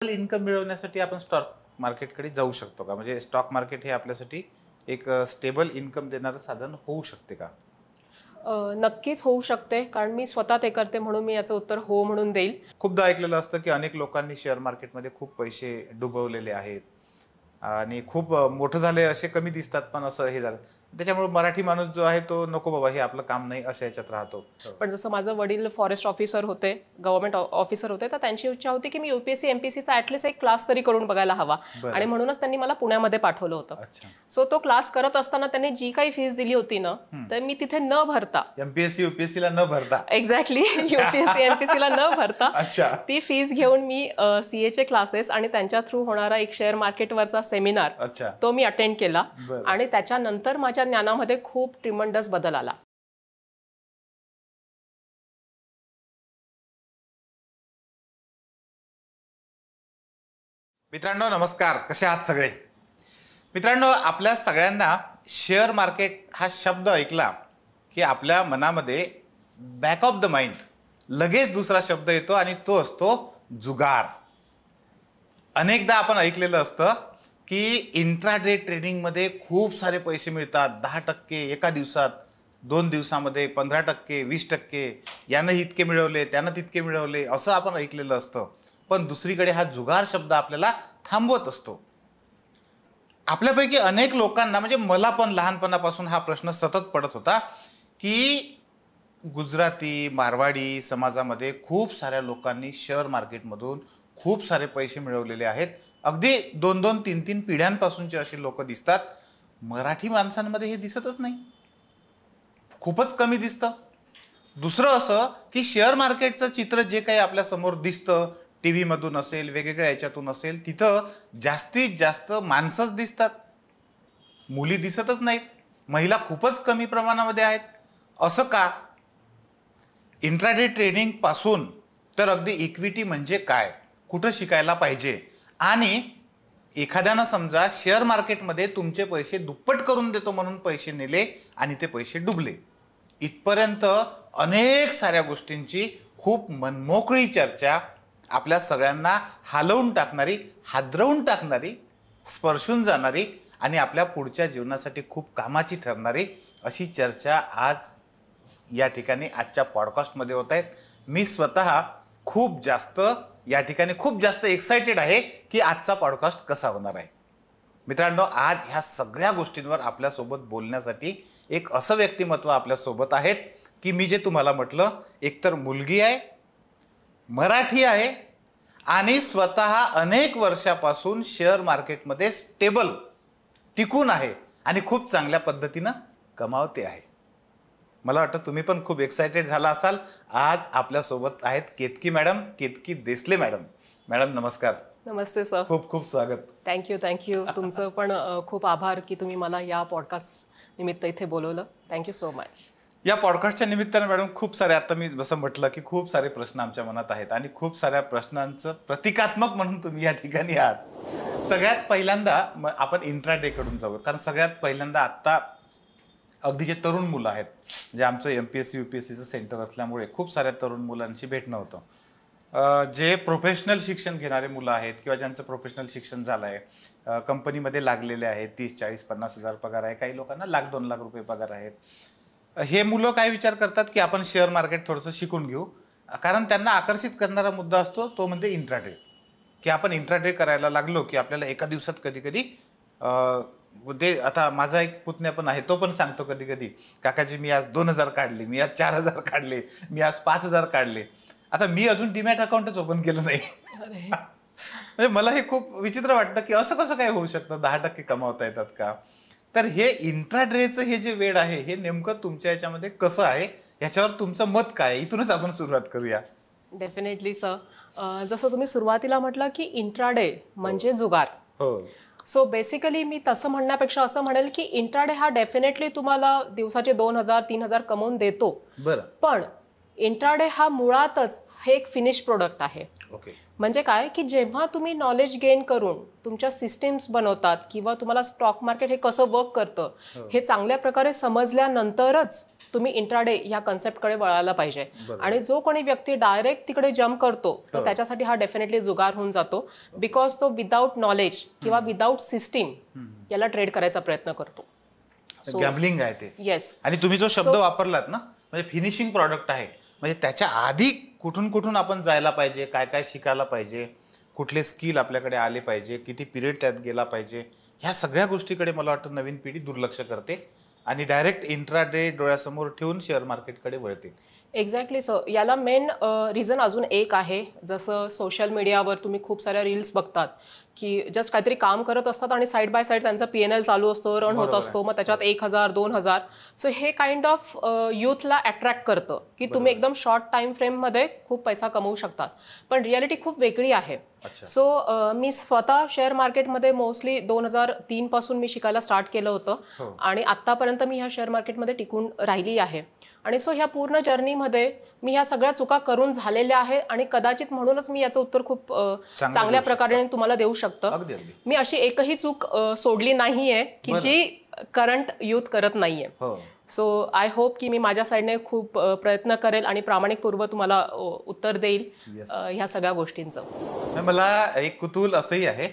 Income मिळवण्यासाठी आपण stock मार्केटकडे जाऊ शकतो का? म्हणजे स्टॉक मार्केट हे आपल्यासाठी एक स्टेबल इन्कम देणारं साधन होऊ शकते का? नक्कीच होऊ शकते, कारण मी स्वतः ते करते म्हणून मी याचं उत्तर हो म्हणून देईल. खूपदा ऐकलेलं असतं की अनेक लोकांनी शेअर मार्केटमध्ये खूप पैसे डुबवलेले आहेत आणि खूप मोठं झाले असे कमी दिसतात, पण असं हे झालं त्याच्यामुळे मराठी माणूस जो आहे तो नको बाबा हे आपलं काम नाही अशा याच्यात राहतो. पण जसं माझं वडील फॉरेस्ट ऑफिसर होते, गव्हर्नमेंट ऑफिसर होते, तर त्यांची इच्छा होती की मी UPSC MPSCचा ॲटलिस्ट एक क्लास तरी करून बघायला हवा आणि म्हणूनच त्यांनी मला पुण्यामध्ये पाठवलं होतं. सो तो क्लास करत असताना त्यांनी जी काही फीस दिली होती ना, तर मी तिथे न भरता MPSC UPSC ला न भरता एक्झॅक्टली UPSC MPSC ला न भरता ती फीस घेऊन मी CA चे क्लासेस आणि त्यांच्या थ्रू होणारा एक शेअर मार्केटवरचा सेमिनार तो मी अटेंड केला आणि त्याच्यानंतर माझ्या ज्ञानामध्ये खूप ट्रिमंडस बदल आला. मित्रांनो नमस्कार, कसे आहात सगळे? मित्रांनो, आपल्या सगळ्यांना शेअर मार्केट हा शब्द ऐकला की आपल्या मनामध्ये बॅक ऑफ द माइंड लगेच दुसरा शब्द येतो आणि तो असतो जुगार. अनेकदा आपण ऐकलेलं असतं की इंट्राडे ट्रेडिंगमध्ये खूप सारे पैसे मिळतात. 10% एका दिवसात, 2 दिवसामध्ये 15%, 20%, यानं इतके मिळवले त्यानं तितके मिळवले असं आपण ऐकलेलं असतं. पण दुसरीकडे हा जुगार शब्द आपल्याला थांबवत असतो. आपल्यापैकी अनेक लोकांना, म्हणजे मला पण लहानपणापासून हा प्रश्न सतत पडत होता की गुजराती मारवाडी समाजामध्ये खूप साऱ्या लोकांनी शेअर मार्केटमधून खूप सारे पैसे मिळवलेले आहेत. अगदी 2-2, 3-3 पिढ्यांपासूनचे असे लोक दिसतात. मराठी माणसांमध्ये हे दिसतच नाही, खूपच कमी दिसतं. दुसरं असं की शेअर मार्केटचं चित्र जे काही आपल्या समोर दिसतं, टी व्हीमधून असेल, वेगवेगळ्या याच्यातून असेल, तिथं जास्तीत जास्त माणसंच दिसतात, मुली दिसतच नाहीत. महिला खूपच कमी प्रमाणामध्ये आहेत. असं का? इंट्राडे ट्रेडिंग पासून तर अगदी इक्विटी म्हणजे काय, कुठं शिकायला पाहिजे, आणि एखाद्यानं समजा शेअर मार्केटमध्ये तुमचे पैसे दुप्पट करून देतो म्हणून पैसे नेले आणि ते पैसे डुबले, इथपर्यंत अनेक साऱ्या गोष्टींची खूप मनमोकळी चर्चा, आपल्या सगळ्यांना हालवून टाकणारी, हादरवून टाकणारी, स्पर्शून जाणारी आणि आपल्या पुढच्या जीवनासाठी खूप कामाची ठरणारी अशी चर्चा आज या ठिकाणी आजच्या पॉडकास्टमध्ये होत आहेत. मी स्वतः खूप जास्त एक्साइटेड आहे की आजचा पॉडकास्ट कसा होणार आहे. मित्रांनो, आज ह्या सगळ्या गोष्टींवर आपल्यासोबत बोलण्यासाठी एक असं व्यक्तिमत्व आपल्यासोबत आहेत की मी जे तुम्हाला म्हटलं, एकतर मुलगी आहे, मराठी आहे आणि स्वतः अनेक वर्षापासून शेअर मार्केटमध्ये स्टेबल टिकून आहे आणि खूप चांगल्या पद्धतीनं कमावते आहे. मला वाटतं तुम्ही पण खूप एक्साइटेड झाला असाल. आज आपल्यासोबत आहेत Ketaki madam, Ketaki Desle madam. Madam नमस्कार. नमस्ते सर. खूप खूप स्वागत. थँक्यू. तुमचं पण खूप आभार की तुम्ही मला या पॉडकास्ट निमित्त इथे बोलवलं. Thank you so much. या पॉडकास्टच्या निमित्तानं मॅडम खूप सारे, आता मी जसं म्हटलं की खूप सारे प्रश्न आमच्या मनात आहेत आणि खूप साऱ्या प्रश्नांचं प्रतिकात्मक म्हणून तुम्ही या ठिकाणी आहात. सगळ्यात पहिल्यांदा आपण इंट्राडेकडून जाऊ, कारण सगळ्यात पहिल्यांदा आत्ता अगदी जे तरुण मुलं आहेत, म्हणजे आमचं MPSC UPSCचं सेंटर असल्यामुळे खूप साऱ्या तरुण मुलांशी भेटणं होतं. जे प्रोफेशनल शिक्षण घेणारे मुलं आहेत किंवा ज्यांचं प्रोफेशनल शिक्षण झालं आहे, कंपनीमध्ये लागलेले आहेत, 30-40-50 हजार पगार आहे, काही लोकांना 1,00,000-2 लाख रुपये पगार आहेत. हे मुलं काय विचार करतात की आपण शेअर मार्केट थोडंसं शिकून घेऊ, कारण त्यांना आकर्षित करणारा मुद्दा असतो तो म्हणजे इंट्राडे, की आपण इंट्राडे करायला लागलो की आपल्याला एका दिवसात कधी कधी ते, आता माझा एक पुतण्या पण आहे, तो पण सांगतो कधी कधी, काकाजी मी आज 2,000 काढले, मी आज 4,000 काढले, मी आज 5,000 काढले. आता मी अजून डीमॅट अकाउंटच ओपन केलं नाही. म्हणजे मला हे खूप विचित्र वाटतं की असं कसं काय होऊ शकतं, 10% कमावता येतात का? तर हे इंट्राडेचं हे जे वेळ आहे हे नेमकं तुमच्या याच्यामध्ये कसं आहे, याच्यावर तुमचं मत काय, इथूनच आपण सुरुवात करूया. Definitely sir. जसं तुम्ही सुरुवातीला म्हटलं की इंट्राडे म्हणजे जुगार. हो. सो बेसिकली मी तसं म्हणण्यापेक्षा असं म्हणेल की इंट्राडे हा डेफिनेटली तुम्हाला दिवसाचे 2,000-3,000 कमवून देतो. बरं. पण इंट्राडे हा मुळातच हे एक फिनिश प्रोडक्ट आहे. ओके. म्हणजे काय की जेव्हा तुम्ही नॉलेज गेन करून तुमच्या सिस्टीम्स बनवतात किंवा तुम्हाला स्टॉक मार्केट हे कसं वर्क करतं हे चांगल्या प्रकारे समजल्यानंतरच तुम्ही इंट्राडे ह्या कन्सेप्टकडे वळायला पाहिजे. आणि जो कोणी व्यक्ती डायरेक्ट तिकडे जम्प करतो तर त्याच्यासाठी हा डेफिनेटली जुगार होऊन जातो, बिकॉज तो विदाऊट नॉलेज किंवा विदाऊट सिस्टीम याला ट्रेड करायचा प्रयत्न करतो. गॅम्बलिंग आहे ते. येस. आणि तुम्ही जो शब्द वापरलात ना, म्हणजे फिनिशिंग प्रॉडक्ट आहे, म्हणजे त्याच्या आधी कुठून कुठून आपण जायला पाहिजे, काय काय शिकायला पाहिजे, कुठले स्किल आपल्याकडे आले पाहिजे, किती पिरियड त्यात गेला पाहिजे, ह्या सगळ्या गोष्टीकडे मला वाटतं नवीन पिढी दुर्लक्ष करते आणि डायरेक्ट इंट्राडे डोळ्यासमोर ठेवून शेअर मार्केटकडे वळते. Exactly sir. याला मेन रिझन अजून एक आहे. जसं सोशल मीडियावर तुम्ही खूप साऱ्या रील्स बघतात की जस्ट काहीतरी काम करत असतात आणि साईड बाय साईड त्यांचा PNL चालू असतो, रन होत असतो, मग त्याच्यात 1,000 2,000. सो हे काइंड ऑफ यूथला अट्रॅक्ट करतं की तुम्ही एकदम शॉर्ट टाइम फ्रेममध्ये खूप पैसा कमवू शकतात. पण रियालिटी खूप वेगळी आहे. सो मी स्वतः शेअर मार्केटमध्ये मोस्टली 2003 पासून मी शिकायला स्टार्ट केलं होतं आणि आत्तापर्यंत मी ह्या शेअर मार्केटमध्ये टिकून राहिली आहे. आणि सो ह्या पूर्ण जर्नीमध्ये मी ह्या सगळ्या चुका करून झालेल्या आहेत आणि कदाचित म्हणूनच मी याचं उत्तर खूप चांगल्या प्रकारे तुम्हाला देऊ शकतो. मी अशी एकही चूक सोडली नाहीये की जी करंट यूथ करत नाहीये. सो आय होप की मी माझ्या साईडने खूप प्रयत्न करेल आणि प्रामाणिकपूर्व तुम्हाला उत्तर देईल ह्या सगळ्या गोष्टींचं. मला एक कुतूहल असंही आहे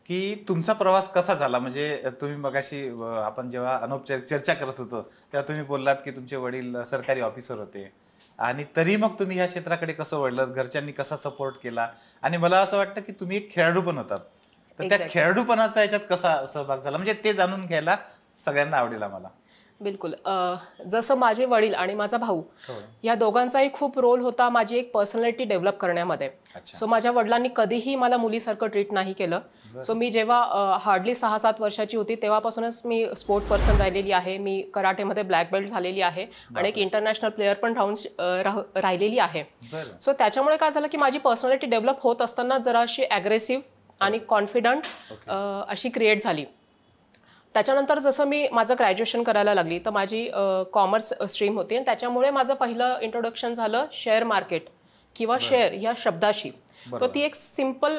की तुमचा प्रवास कसा झाला. म्हणजे तुम्ही मगाशी आपण जेव्हा अनौपचारिक चर्चा करत होतो तेव्हा तुम्ही बोललात की तुमचे वडील सरकारी ऑफिसर होते आणि तरी मग तुम्ही ह्या क्षेत्राकडे कसं वळलात, घरच्यांनी कसा सपोर्ट केला, आणि मला असं वाटतं की तुम्ही एक खेळाडू पण होतात, तर त्या खेळाडूपणाचा याच्यात कसा सहभाग झाला, म्हणजे ते जाणून घ्यायला सगळ्यांना आवडेल आम्हाला. बिलकुल. जसं माझे वडील आणि माझा भाऊ या दोघांचाही खूप रोल होता माझी एक पर्सनॅलिटी डेव्हलप करण्यामध्ये. सो माझ्या वडिलांनी कधीही मला मुलीसारखं ट्रीट नाही केलं. सो मी जेव्हा हार्डली 6-7 वर्षाची होती तेव्हापासूनच मी स्पोर्ट पर्सन राहिलेली आहे. मी कराटेमध्ये ब्लॅक बेल्ट झालेली आहे आणि एक इंटरनॅशनल प्लेअर पण राहिलेली आहे. सो त्याच्यामुळे काय झालं की माझी पर्सनॅलिटी डेव्हलप होत असताना जराशी ॲग्रेसिव्ह आणि कॉन्फिडंट अशी क्रिएट झाली. त्याच्यानंतर जसं मी माझं ग्रॅज्युएशन करायला लागली तर माझी कॉमर्स स्ट्रीम होती आणि त्याच्यामुळे माझं पहिलं इंट्रोडक्शन झालं शेअर मार्केट किंवा शेअर ह्या शब्दाशी. तर ती एक सिम्पल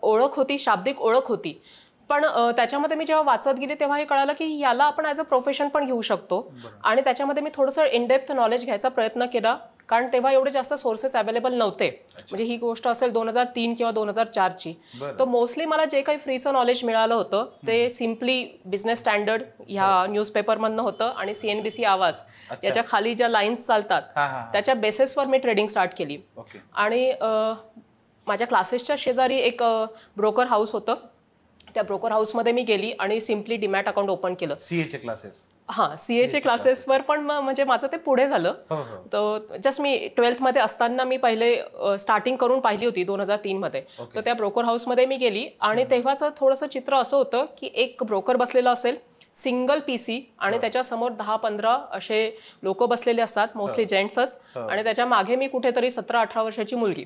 ओळख होती, शाब्दिक ओळख होती. पण त्याच्यामध्ये मी जेव्हा वाचत गेले तेव्हा हे कळालं की याला आपण ॲज अ प्रोफेशन पण घेऊ शकतो. आणि त्याच्यामध्ये मी थोडंसं इनडेप्थ नॉलेज घ्यायचा प्रयत्न केला, कारण तेव्हा एवढे जास्त सोर्सेस अवेलेबल नव्हते. म्हणजे ही गोष्ट असेल 2003 किंवा 2004ची. तर मोस्टली मला जे काही फ्रीचं नॉलेज मिळालं होतं ते सिम्पली बिझनेस स्टँडर्ड ह्या न्यूजपेपरमधनं होतं आणि CNBC आवाज याच्या खाली ज्या लाईन्स चालतात त्याच्या बेसिसवर मी ट्रेडिंग स्टार्ट केली. आणि माझ्या क्लासेसच्या शेजारी एक ब्रोकर हाऊस होतं. त्या ब्रोकर हाऊसमध्ये मी गेली आणि सिम्पली डीमॅट अकाउंट ओपन केलं. CA चे क्लासेस. CA क्लासेसवर पण म्हणजे माझं ते पुढे झालं. तर जस्ट मी 12th मध्ये असताना मी पहिले स्टार्टिंग करून पाहिली होती 2003 मध्ये. तर त्या ब्रोकर हाऊसमध्ये मी गेली आणि तेव्हाचं थोडंसं चित्र असं होतं की एक ब्रोकर बसलेला असेल, सिंगल PC आणि त्याच्या समोर 10-15 असे लोक बसलेले असतात, मोस्टली जेंट्सच, आणि त्याच्या मागे मी कुठेतरी 17-18 वर्षाची मुलगी.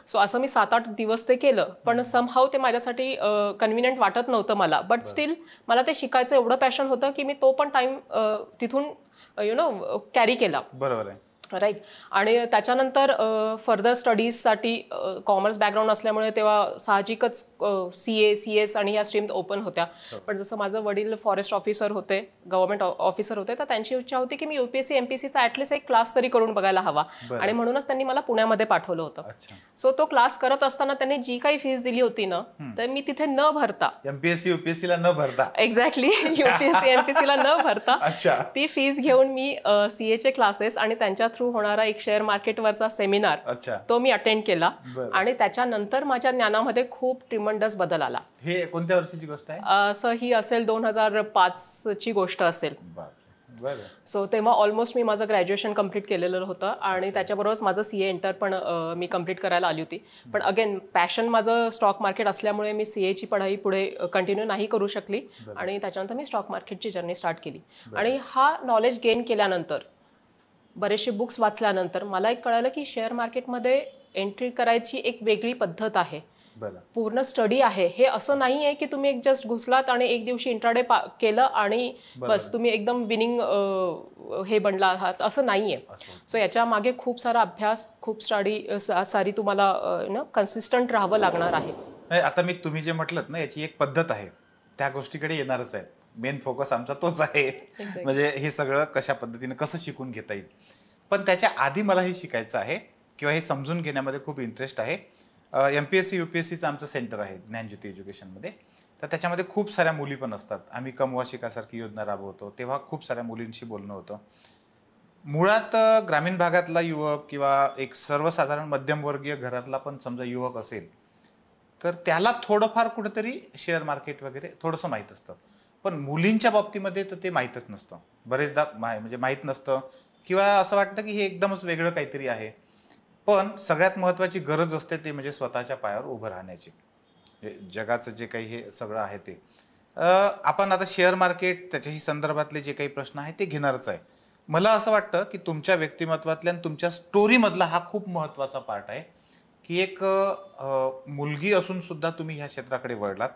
सो असं मी 7-8 दिवस ते केलं. पण समहाऊ ते माझ्यासाठी कन्व्हिनियंट वाटत नव्हतं मला. बट स्टील मला ते शिकायचं एवढं पॅशन होतं की मी तो पण टाइम तिथून कॅरी केला. बरोबर आहे. राईट. आणि त्याच्यानंतर फर्दर स्टडीजसाठी कॉमर्स बॅकग्राऊंड असल्यामुळे तेव्हा साहजिकच CA CS आणि या स्ट्रीम ओपन होत्या. पण जसं माझं वडील फॉरेस्ट ऑफिसर होते, गव्हर्नमेंट ऑफिसर होते, तर त्यांची इच्छा होती की मी UPSC MPSCचा ॲटलिस्ट एक क्लास तरी करून बघायला हवा. आणि म्हणूनच त्यांनी मला पुण्यामध्ये पाठवलं होतं. सो तो क्लास करत असताना त्यांनी जी काही फीस दिली होती ना, तर मी तिथे न भरता, MPSC UPSC ला न भरता, एक्झॅक्टली UPSC MPSC ला न भरता ती फीस घेऊन मी CA चे क्लासेस आणि त्यांच्या थ्रू होणारा एक शेअर मार्केटवरचा सेमिनार तो मी अटेंड केला. आणि त्याच्यानंतर माझ्या ज्ञानामध्ये खूप ट्रिमंडस बदल आला. हे कोणत्या वर्षीची गोष्ट आहे? असं ही असेल 2005ची गोष्ट असेल. सो तेव्हा ऑलमोस्ट मी माझं ग्रॅज्युएशन कम्प्लीट केलेलं होतं आणि त्याच्याबरोबरच माझं CA इंटर पण मी कम्प्लीट करायला आली होती. पण अगेन पॅशन माझं स्टॉक मार्केट असल्यामुळे मी CAची पढाई पुढे कंटिन्यू नाही करू शकली आणि त्याच्यानंतर मी स्टॉक मार्केटची जर्नी स्टार्ट केली. आणि हा नॉलेज गेन केल्यानंतर, बरेचसे बुक्स वाचल्यानंतर मला एक कळालं की शेअर मार्केटमध्ये एंट्री करायची एक वेगळी पद्धत आहे, पूर्ण स्टडी आहे. हे असं नाही आहे की तुम्ही एक जस्ट घुसलात आणि एक दिवशी इंट्राडे केलं आणि बस तुम्ही एकदम विनिंग हे बनला आहात, असं नाही आहे. सो याच्या मागे खूप सारा अभ्यास, खूप सारी तुम्हाला कन्सिस्टंट राहावं लागणार आहे. आता मी तुम्ही जे म्हटलं ना याची एक पद्धत आहे, त्या गोष्टीकडे येणारच आहे. मेन फोकस आमचा तोच आहे. म्हणजे हे सगळं कशा पद्धतीने कसं शिकून घेता येईल. पण त्याच्या आधी मला हे शिकायचं आहे किंवा हे समजून घेण्यामध्ये खूप इंटरेस्ट आहे. MPSC UPSCचं आमचं सेंटर आहे ज्ञानज्योती एज्युकेशनमध्ये. तर त्याच्यामध्ये खूप साऱ्या मुली पण असतात. आम्ही कमवा शिकासारखी योजना राबवतो, तेव्हा खूप साऱ्या मुलींशी बोलणं होतं. मुळात ग्रामीण भागातला युवक किंवा एक सर्वसाधारण मध्यमवर्गीय घरातला पण समजा युवक असेल तर त्याला थोडंफार कुठेतरी शेअर मार्केट वगैरे थोडंसं माहीत असतं. पण मुलींच्या बाबतीमध्ये तर ते माहीतच नसतं. बरेचदा म्हणजे माहीत नसतं किंवा असं वाटतं की हे एकदमच वेगळं काहीतरी आहे. पण सगळ्यात महत्त्वाची गरज असते ते म्हणजे स्वतःच्या पायावर उभं राहण्याची. जगाचं जे काही हे सगळं आहे ते आपण आता शेअर मार्केट त्याच्याशी संदर्भातले जे काही प्रश्न आहेत ते घेणारच आहे. मला असं वाटतं की तुमच्या व्यक्तिमत्वातल्या आणि तुमच्या स्टोरीमधला हा खूप महत्त्वाचा पार्ट आहे की एक मुलगी असून सुद्धा तुम्ही ह्या क्षेत्राकडे वळलात.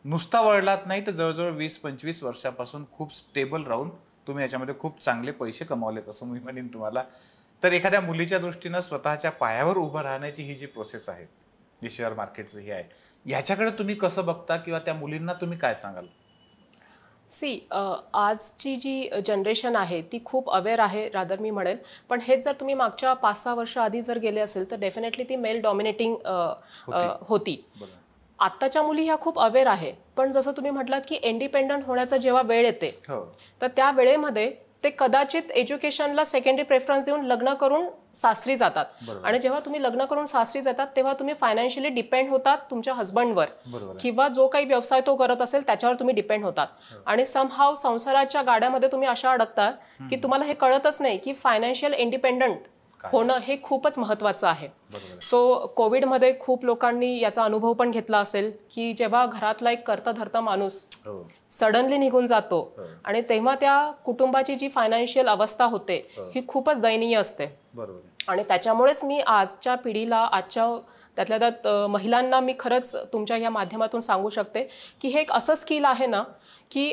नुसता वळलात नाही तर जवळजवळ 20-25 वर्षापासून खूप स्टेबल राहून तुम्ही याच्यामध्ये खूप चांगले पैसे कमावलेत असं मी म्हणेन तुम्हाला. तर एखाद्या मुलीच्या दृष्टीनं स्वतःच्या पायावर उभं राहण्याची ही जी प्रोसेस आहे, जी शेअर मार्केटचं ही आहे, ह्याच्याकडे तुम्ही कसं बघता किंवा त्या मुलींना तुम्ही काय सांगाल? आजची जी जनरेशन आहे ती खूप अवेअर आहे रादर मी म्हणेल. पण हेच जर तुम्ही मागच्या 5-6 वर्ष आधी जर गेले असेल तर डेफिनेटली ती मेल डॉमिनेटिंग होती. आत्ताच्या मुली ह्या खूप अवेअर आहे. पण जसं तुम्ही म्हटलात की इंडिपेंडंट होण्याचा जेव्हा वेळ येते तर त्या वेळेमध्ये ते कदाचित एज्युकेशनला सेकंडरी प्रेफरन्स देऊन लग्न करून सासरी जातात. आणि जेव्हा तुम्ही लग्न करून सासरी जातात तेव्हा तुम्ही फायनान्शियली डिपेंड होतात तुमच्या हस्बंडवर किंवा जो काही व्यवसाय तो करत असेल त्याच्यावर तुम्ही डिपेंड होतात. आणि समहाव संसाराच्या गाड्यामध्ये तुम्ही अशा अडकतात की तुम्हाला हे कळतच नाही की फायनान्शियल इंडिपेंडंट होणं हे खूपच महत्त्वाचं आहे. सो कोविडमध्ये खूप लोकांनी याचा अनुभव पण घेतला असेल की जेव्हा घरातला एक करता धरता माणूस सडनली निघून जातो आणि तेव्हा त्या कुटुंबाची जी फायनान्शियल अवस्था होते ही खूपच दयनीय असते. आणि त्याच्यामुळेच मी आजच्या पिढीला आजच्या त्यातल्या त्यात महिलांना मी खरंच तुमच्या या माध्यमातून सांगू शकते की हे एक असं स्किल आहे ना की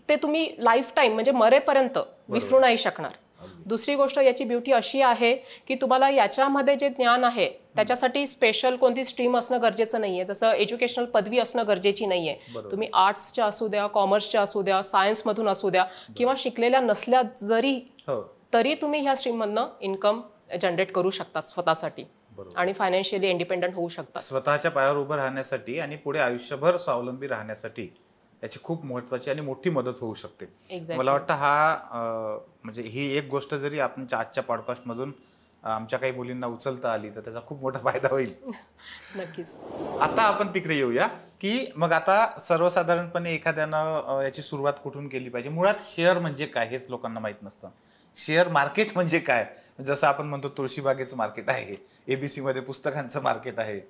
ते तुम्ही लाईफ टाईम म्हणजे मरेपर्यंत विसरू नाही शकणार. दुसरी गोष्ट याची ब्युटी अशी आहे की तुम्हाला याच्यामध्ये जे ज्ञान आहे त्याच्यासाठी स्पेशल कोणती स्ट्रीम असणं गरजेचं नाहीये. जसं एज्युकेशनल पदवी असणं गरजेची नाहीये. तुम्ही आर्ट्सच्या असू द्या, कॉमर्सच्या असू द्या, सायन्समधून असू द्या किंवा शिकलेल्या नसल्या जरी तरी तुम्ही ह्या स्ट्रीममधनं इन्कम जनरेट करू शकतात स्वतःसाठी आणि फायनान्शियली इंडिपेंडंट होऊ शकतात. स्वतःच्या पायावर उभं राहण्यासाठी आणि पुढे आयुष्यभर स्वावलंबी राहण्यासाठी याची खूप महत्त्वाची आणि मोठी मदत होऊ शकते. मला वाटतं हा म्हणजे ही एक गोष्ट जरी आपण आजच्या पॉडकास्टमधून आमच्या काही मुलींना उचलता आली तर त्याचा खूप मोठा फायदा होईल. नक्कीच. आता आपण तिकडे येऊया की मग आता सर्वसाधारणपणे एखाद्यानं याची सुरुवात कुठून केली पाहिजे. मुळात शेअर म्हणजे काय हेच लोकांना माहीत नसतं. शेअर मार्केट म्हणजे काय, जसं आपण म्हणतो तुळशीबागेचं मार्केट आहे, ABC मध्ये पुस्तकांचं मार्केट आहे,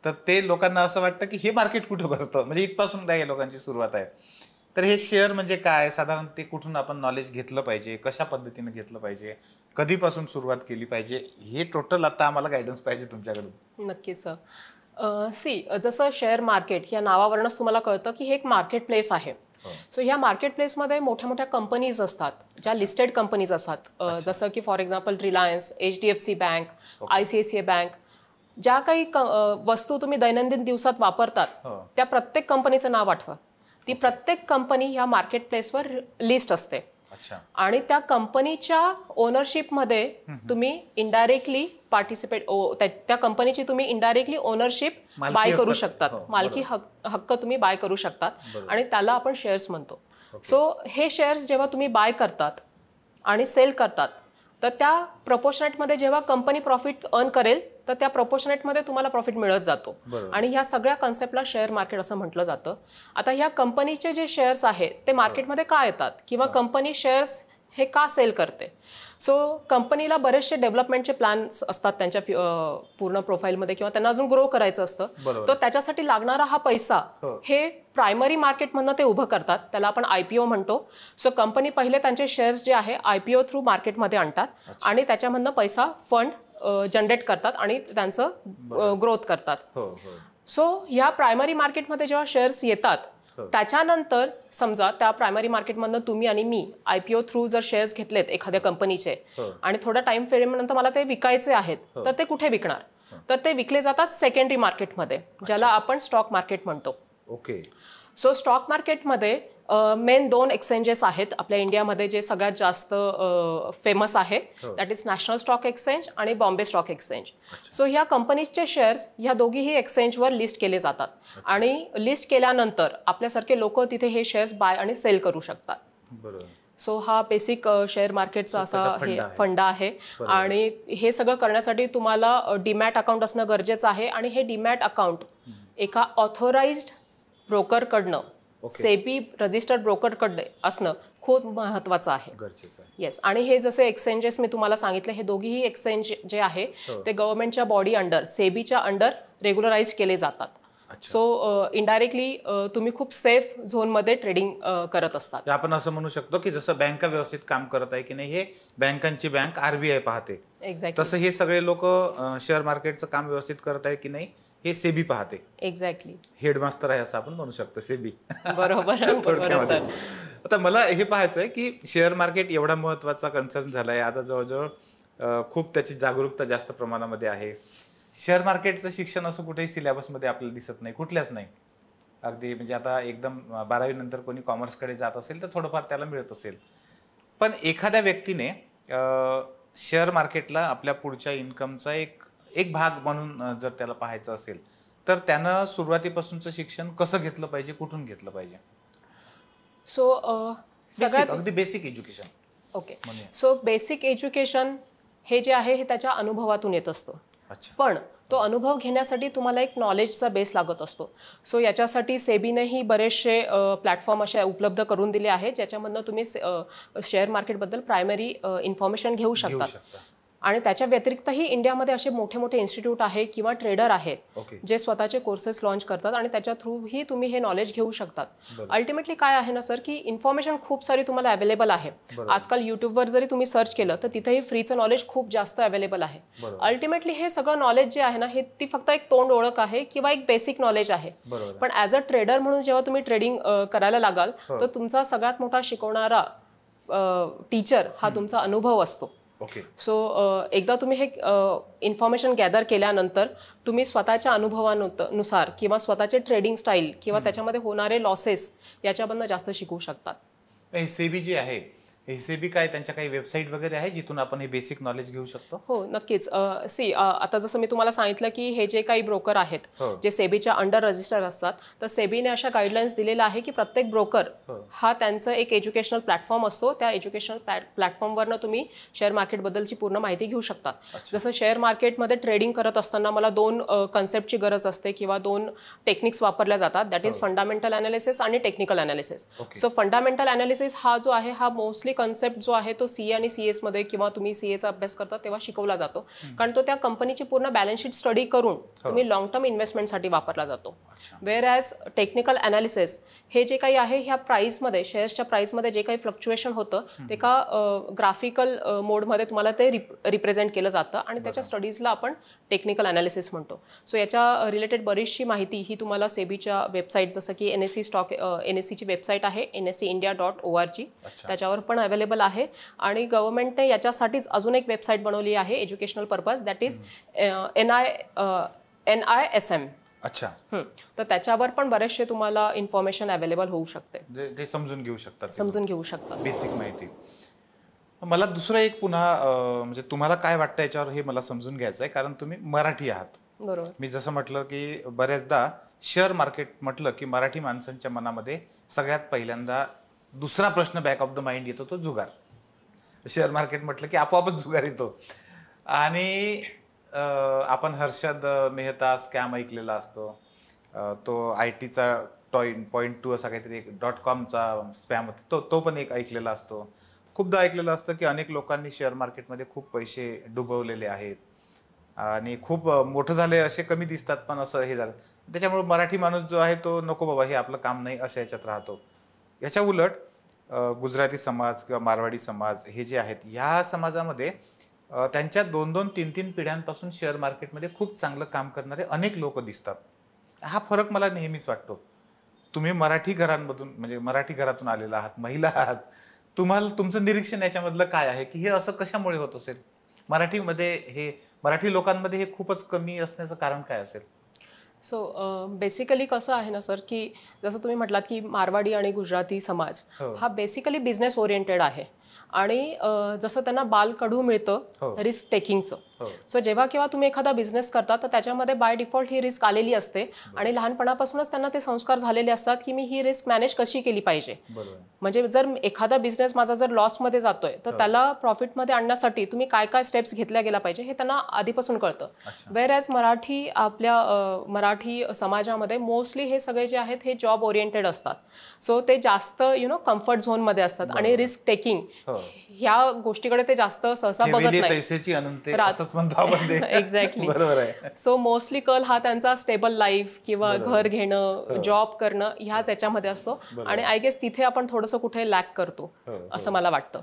तर ते लोकांना असं वाटतं की हे मार्केट कुठं भरतं. म्हणजे इथपासून काय लोकांची सुरुवात आहे. तर हे शेअर म्हणजे काय, साधारण ते कुठून आपण नॉलेज घेतलं पाहिजे, कशा पद्धतीने घेतलं पाहिजे, कधीपासून सुरुवात केली पाहिजे, हे टोटल आता आम्हाला गायडन्स पाहिजे तुमच्याकडून. नक्कीच जसं शेअर मार्केट या नावावरूनच तुम्हाला कळतं की हे एक मार्केट प्लेस आहे. सो ह्या मार्केट प्लेसमध्ये मोठ्या मोठ्या कंपनीज असतात ज्या लिस्टेड कंपनीज असतात. जसं की for example Reliance, HDFC bank, ICICI bank. ज्या काही वस्तू तुम्ही दैनंदिन दिवसात वापरतात त्या प्रत्येक कंपनीचं नाव आठवा. ती प्रत्येक कंपनी ह्या मार्केट प्लेसवर लिस्ट असते. आणि त्या कंपनीच्या ओनरशिपमध्ये तुम्ही इनडायरेक्टली पार्टिसिपेट त्या कंपनीची तुम्ही इनडायरेक्टली ओनरशिप बाय करू शकतात. मालकी हक्क तुम्ही बाय करू शकतात आणि त्याला आपण शेअर्स म्हणतो. सो हे शेअर्स जेव्हा तुम्ही बाय करतात आणि सेल करतात तर त्या प्रपोर्शनेटमध्ये जेव्हा कंपनी प्रॉफिट अर्न करेल तर त्या प्रपोर्शनेटमध्ये तुम्हाला प्रॉफिट मिळत जातो. आणि ह्या सगळ्या कन्सेप्टला शेअर मार्केट असं म्हटलं जातं. आता ह्या कंपनीचे जे शेअर्स आहेत ते मार्केटमध्ये का येतात किंवा कंपनी शेअर्स हे का सेल करते. सो कंपनीला बरेचसे डेव्हलपमेंटचे प्लॅन्स असतात त्यांच्या पूर्ण प्रोफाईलमध्ये किंवा त्यांना अजून ग्रो करायचं असतं. तर त्याच्यासाठी लागणारा हा पैसा हे प्रायमरी मार्केटमधनं ते उभं करतात. त्याला आपण IPO म्हणतो. सो कंपनी पहिले त्यांचे शेअर्स जे आहे IPO थ्रू मार्केटमध्ये आणतात आणि त्याच्यामधनं पैसा फंड जनरेट करतात आणि त्यांचं ग्रोथ करतात. सो ह्या प्रायमरी मार्केटमध्ये जेव्हा शेअर्स येतात त्याच्यानंतर समजा त्या प्रायमरी मार्केटमधनं तुम्ही आणि मी IPO थ्रू जर शेअर्स घेतलेत एखाद्या कंपनीचे आणि थोडा टाइम फ्रेमनंतर मला ते विकायचे आहेत तर ते कुठे विकणार, तर ते विकले जातात सेकंडरी मार्केटमध्ये ज्याला आपण स्टॉक मार्केट म्हणतो. ओके. सो स्टॉक मार्केटमध्ये मेन 2 एक्सचेंजेस आहेत आपल्या इंडियामध्ये जे सगळ्यात जास्त फेमस आहे. That is national stock exchange आणि बॉम्बे स्टॉक एक्सचेंज. सो ह्या कंपनीजचे शेअर्स ह्या दोघीही एक्सचेंजवर लिस्ट केले जातात. आणि लिस्ट केल्यानंतर आपल्यासारखे लोक तिथे हे शेअर्स बाय आणि सेल करू शकतात. सो हा बेसिक शेअर मार्केटचा असा हे फंडा आहे. आणि हे सगळं करण्यासाठी तुम्हाला डीमॅट अकाउंट असणं गरजेचं आहे. आणि हे डीमॅट अकाउंट एका ऑथोराइज्ड ब्रोकरकडनं, सेबी रजिस्टर्ड ब्रोकरकडे असणं खूप महत्वाचं आहे. येस. आणि हे जसे एक्सचेंजेस मी तुम्हाला सांगितले, हे दोघीही एक्सचेंज जे आहे ते गव्हर्नमेंटच्या बॉडी अंडर, सेबीच्या अंडर रेग्युलराइज केले जातात. सो इनडायरेक्टली तुम्ही खूप सेफ झोनमध्ये ट्रेडिंग करत असतात. आपण असं म्हणू शकतो की जसं बँका व्यवस्थित काम करत आहे की नाही हे बँकांची बँक RBI पाहते. एक्झॅक्टली. तसं हे सगळे लोक शेअर मार्केटचं काम व्यवस्थित करत आहे की नाही हे सेबी पाहते. एक्झॅक्टली. हेडमास्टर आहे असं आपण म्हणू शकतो सेबी. बरोबर. आता मला हे पाहायचं आहे की शेअर मार्केट एवढा महत्वाचा कन्सर्न झालाय आता, जवळजवळ खूप त्याची जागरूकता जास्त प्रमाणामध्ये आहे. शेअर मार्केटचं शिक्षण असं कुठेही सिलेबसमध्ये आपल्याला दिसत नाही, कुठल्याच नाही. अगदी म्हणजे आता एकदम 12वी नंतर कोणी कॉमर्सकडे जात असेल तर थोडंफार त्याला मिळत असेल. पण एखाद्या व्यक्तीने शेअर मार्केटला आपल्या पुढच्या इन्कमचा एक भाग म्हणून जर त्याला पाहायचं असेल तर त्यानं सुरुवातीपासूनचं शिक्षण कसं घेतलं पाहिजे, कुठून घेतलं पाहिजे? सो अगदी basic education. Okay. So basic education हे जे आहे हे त्याच्या अनुभवातून येत असतं. पण तो अनुभव घेण्यासाठी तुम्हाला एक नॉलेजचा बेस लागत असतो. सो याच्यासाठी सेबीनेही बरेचसे प्लॅटफॉर्म असे उपलब्ध करून दिले आहेत ज्याच्यामधनं तुम्ही शेअर मार्केटबद्दल प्रायमरी इन्फॉर्मेशन घेऊ शकता. आणि त्याच्या व्यतिरिक्तही इंडियामध्ये असे मोठे मोठे इन्स्टिट्यूट आहे किंवा ट्रेडर आहेत जे स्वतःचे कोर्सेस लॉन्च करतात आणि त्याच्या थ्रूही तुम्ही हे नॉलेज घेऊ शकतात. अल्टिमेटली काय आहे ना सर, की इन्फॉर्मेशन खूप सारी तुम्हाला अवेलेबल आहे. आजकाल युट्यूबवर जरी तुम्ही सर्च केलं तर तिथेही फ्रीचं नॉलेज खूप जास्त अवेलेबल आहे. अल्टिमेटली हे सगळं नॉलेज जे आहे ना हे ती फक्त एक तोंड ओळख आहे किंवा एक बेसिक नॉलेज आहे. पण ॲज अ ट्रेडर म्हणून जेव्हा तुम्ही ट्रेडिंग करायला लागाल तर तुमचा सगळ्यात मोठा शिकवणारा टीचर हा तुमचा अनुभव असतो. सो एकदा तुम्ही हे इन्फॉर्मेशन गॅदर केल्यानंतर तुम्ही स्वतःच्या अनुभवानुसार किंवा स्वतःचे ट्रेडिंग स्टाईल किंवा त्याच्यामध्ये होणारे लॉसेस याच्याबद्दल जास्त शिकू शकतात. सेबी जी आहे सेबी काय त्यांच्या काही वेबसाईट वगैरे आहे जिथून आपण हे बेसिक नॉलेज घेऊ शकतो? हो नक्कीच. आता जसं मी तुम्हाला सांगितलं की हे जे काही ब्रोकर आहेत जे सेबीच्या अंडर रजिस्टर असतात तर सेबीने अशा गाईडलाईन्स दिलेल्या आहे की प्रत्येक ब्रोकर हा त्यांचं एक एज्युकेशनल प्लॅटफॉर्म असतो. त्या एज्युकेशनल प्लॅटफॉर्मवरनं तुम्ही शेअर मार्केटबद्दलची पूर्ण माहिती घेऊ शकता. जसं शेअर मार्केटमध्ये ट्रेडिंग करत असताना मला 2 कन्सेप्टची गरज असते किंवा 2 टेक्निक्स वापरल्या जातात. दॅट इज फंडामेंटल अनालिसिस आणि technical analysis. So fundamental analysis हा जो आहे हा मोस्टली कन्सेप्ट जो आहे तो CA आणि CS मध्ये किंवा तुम्ही CAचा अभ्यास करता तेव्हा शिकवला जातो. कारण तो त्या कंपनीची पूर्ण बॅलन्स शीट स्टडी करून तुम्ही लॉंग टर्म इन्व्हेस्टमेंटसाठी वापरला जातो. वेअर ॲज टेक्निकल अनालिसिस हे जे काही आहे ह्या प्राईसमध्ये शेअर्सच्या प्राईसमध्ये जे काही फ्लक्च्युएशन होतं ते का ग्राफिकल मोडमध्ये तुम्हाला ते रिप्रेझेंट केलं जातं आणि त्याच्या स्टडीजला आपण टेक्निकल अनालिसिस म्हणतो. सो याच्या रिलेटेड बरीचशी माहिती ही तुम्हाला सेबीच्या वेबसाईट जसं की NSEची वेबसाईट आहे NSEindia.org त्याच्यावर पण अवेलेबल आहे. आणि गव्हर्नमेंटने याच्यासाठीच अजून एक वेबसाईट बनवली आहे educational purpose that is NISM. अच्छा. तर त्याच्यावर पण बरेचसे तुम्हाला इन्फॉर्मेशन अवेलेबल होऊ शकते. ते समजून घेऊ शकतात बेसिक माहिती. मला दुसरं एक पुन्हा म्हणजे तुम्हाला काय वाटतं याच्यावर हे मला समजून घ्यायचं आहे कारण तुम्ही मराठी आहात. बरोबर. मी जसं म्हटलं की बऱ्याचदा शेअर मार्केट म्हटलं की मराठी माणसांच्या मनामध्ये सगळ्यात पहिल्यांदा दुसरा प्रश्न बॅक ऑफ द माइंड येतो तो जुगार. शेअर मार्केट म्हटलं की आपोआपच जुगार येतो. आणि आपण हर्षद मेहता स्कॅम ऐकलेला असतो. तो IT चा .2 असा काहीतरी .comचा स्पॅम होता तो पण एक ऐकलेला असतो. खूपदा ऐकलेलं असतं की अनेक लोकांनी शेअर मार्केटमध्ये खूप पैसे डुबवलेले आहेत आणि खूप मोठं झाले असे कमी दिसतात पण असं हे झालं त्याच्यामुळे मराठी माणूस जो आहे तो नको बाबा हे आपलं काम नाही अशा याच्यात राहतो. याच्या उलट गुजराती समाज किंवा मारवाडी समाज हे जे आहेत ह्या समाजामध्ये त्यांच्या 2-2, 3-3 पिढ्यांपासून शेअर मार्केटमध्ये खूप चांगलं काम करणारे अनेक लोक दिसतात. हा फरक मला नेहमीच वाटतो. तुम्ही मराठी घरांमधून म्हणजे मराठी घरातून आलेला आहात, महिला आहात, तुम्हाला तुमचं निरीक्षण याच्यामधलं काय आहे की हे असं कशामुळे होत असेल? मराठी लोकांमध्ये हे खूपच कमी असण्याचं कारण काय असेल? सो बेसिकली कसं आहे ना सर, की जसं तुम्ही म्हटलात की मारवाडी आणि गुजराती समाज हा बेसिकली बिझनेस ओरिएंटेड आहे आणि जसं त्यांना बालकडू मिळतं रिस्क टेकिंगचं. सो जेव्हा केव्हा तुम्ही एखादा बिझनेस करता तर त्याच्यामध्ये बाय डिफॉल्ट ही रिस्क आलेली असते आणि लहानपणापासूनच त्यांना ते संस्कार झालेले असतात की मी ही रिस्क मॅनेज कशी केली पाहिजे. म्हणजे जर एखादा बिझनेस माझा जर लॉसमध्ये जातोय तर त्याला प्रॉफिटमध्ये आणण्यासाठी तुम्ही काय काय स्टेप्स घेतल्या गेल्या पाहिजे हे त्यांना आधीपासून कळतं. वेअर ॲज मराठी समाजामध्ये मोस्टली हे सगळे जे आहेत हे जॉब ओरिएंटेड असतात. सो ते जास्त कम्फर्ट झोनमध्ये असतात आणि रिस्क टेकिंग ह्या गोष्टीकडे ते जास्त सहसा बघत नाही. एक्झॅक्टली. सो मोस्टली कल हा त्यांचा स्टेबल लाईफ किंवा घर घेणं, जॉब करणं ह्याच याच्यामध्ये असतो आणि आय गेस तिथे आपण थोडंसं कुठे लॅक करतो असं मला वाटतं.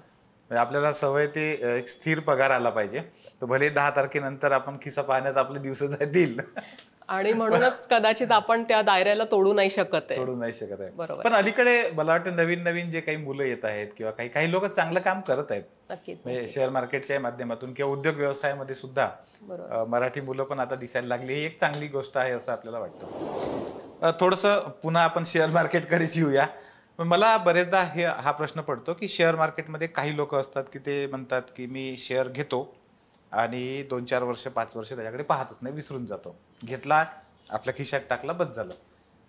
आपल्याला सवय ते एक स्थिर पगार आला पाहिजे, तर भले 10 तारखेनंतर आपण खिसा पाहण्यात आपले दिवस जातील आणि म्हणूनच कदाचित आपण त्या दायऱ्याला तोडू नाही शकत आहे. पण अलीकडे मला वाटतं नवीन नवीन जे काही मुलं येत आहेत किंवा काही लोक चांगलं काम करत आहेत, म्हणजे शेअर मार्केटच्या माध्यमातून किंवा उद्योग व्यवसायामध्ये सुद्धा मराठी मुलं पण आता दिसायला लागली. ही एक चांगली गोष्ट आहे असं आपल्याला वाटतं. थोडंसं पुन्हा आपण शेअर मार्केटकडेच येऊया. मला बरेचदा हा प्रश्न पडतो की शेअर मार्केटमध्ये काही लोक असतात की ते म्हणतात की मी शेअर घेतो आणि 2-4 वर्ष 5 वर्ष त्याच्याकडे पाहतच नाही, विसरून जातो. घेतला, आपल्या खिशात टाकला, बस झालं.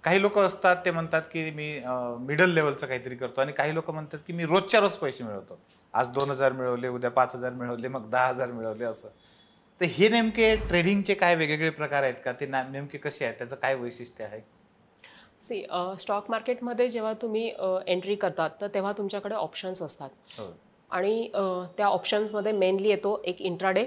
काही लोक असतात ते म्हणतात की मी मिडल लेवलचं काहीतरी करतो आणि काही लोक म्हणतात की मी रोजच्या रोज पैसे मिळवतो. आज 2,000 मिळवले, उद्या 5,000 मिळवले, मग 10,000 मिळवले असं. तर हे नेमके ट्रेडिंगचे काय वेगवेगळे प्रकार आहेत का? ते नेमके कसे आहेत, त्याचं काय वैशिष्ट्य आहे? स्टॉक मार्केटमध्ये जेव्हा तुम्ही एंट्री करतात तर तेव्हा तुमच्याकडे ऑप्शन्स असतात आणि त्या ऑप्शन्समध्ये मेनली येतो एक इंट्राडे,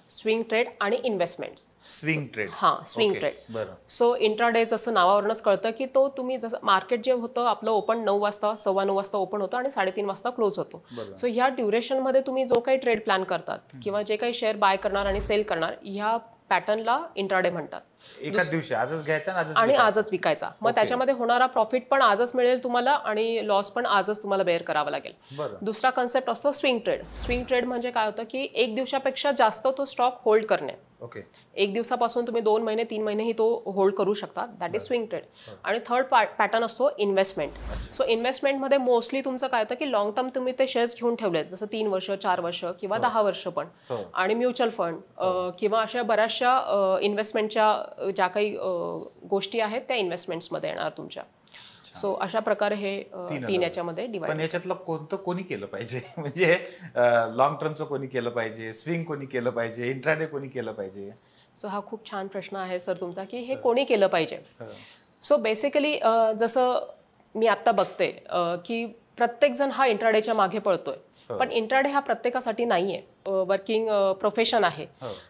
स्विंग ट्रेड आणि investments. Swing trade. Swing trade. So intraday जसं नावावरूनच कळतं की तो तुम्ही जसं मार्केट जे होतं आपलं ओपन 9 वाजता 9:15 वाजता ओपन होतं आणि 3:30 वाजता क्लोज होतो. सो ह्या ड्युरेशनमध्ये तुम्ही जो काही ट्रेड प्लॅन करतात किंवा जे काही शेअर बाय करणार आणि सेल करणार ह्या पॅटर्नला इंट्राडे म्हणतात. एकाच दिवशी आजच घ्यायचा आणि आजच विकायचा. मग त्याच्यामध्ये होणारा प्रॉफिट पण आजच मिळेल तुम्हाला आणि लॉस पण आजच तुम्हाला बेअर करावा लागेल. दुसरा कन्सेप्ट असतो स्विंग ट्रेड. स्विंग ट्रेड म्हणजे काय होतं की एक दिवसापेक्षा जास्त तो स्टॉक होल्ड करणे. एक दिवसापासून तुम्ही 2 महिने 3 महिनेही तो होल्ड करू शकता. That is swing trade. आणि थर्ड पॅटर्न असतो इन्व्हेस्टमेंट. सो इन्व्हेस्टमेंटमध्ये मोस्टली तुमचं काय होतं की लॉंग टर्म तुम्ही ते शेअर्स घेऊन ठेवलेत, जसं 3 वर्ष 4 वर्ष किंवा 10 वर्ष पण. आणि म्युच्युअल फंड किंवा अशा बऱ्याचशा इन्व्हेस्टमेंटच्या ज्या काही गोष्टी आहेत त्या इन्व्हेस्टमेंट्समध्ये येणार तुमच्या. सो अशा प्रकारे हे 3 याच्यामध्ये डिवाइड. पण याच्यातलं कोणतं कोणी केलं पाहिजे? म्हणजे लॉंग टर्मचं कोणी केलं पाहिजे, स्विंग कोणी केलं पाहिजे, इंट्राडे कोणी केलं पाहिजे? सो हा खूप छान प्रश्न आहे सर तुमचा की हे कोणी केलं पाहिजे. सो बेसिकली जसं मी आत्ता बघते की प्रत्येक जण हा इंट्राडेच्या मागे पळतोय, पण इंट्राडे हा प्रत्येकासाठी नाहीये. वर्किंग प्रोफेशन आहे,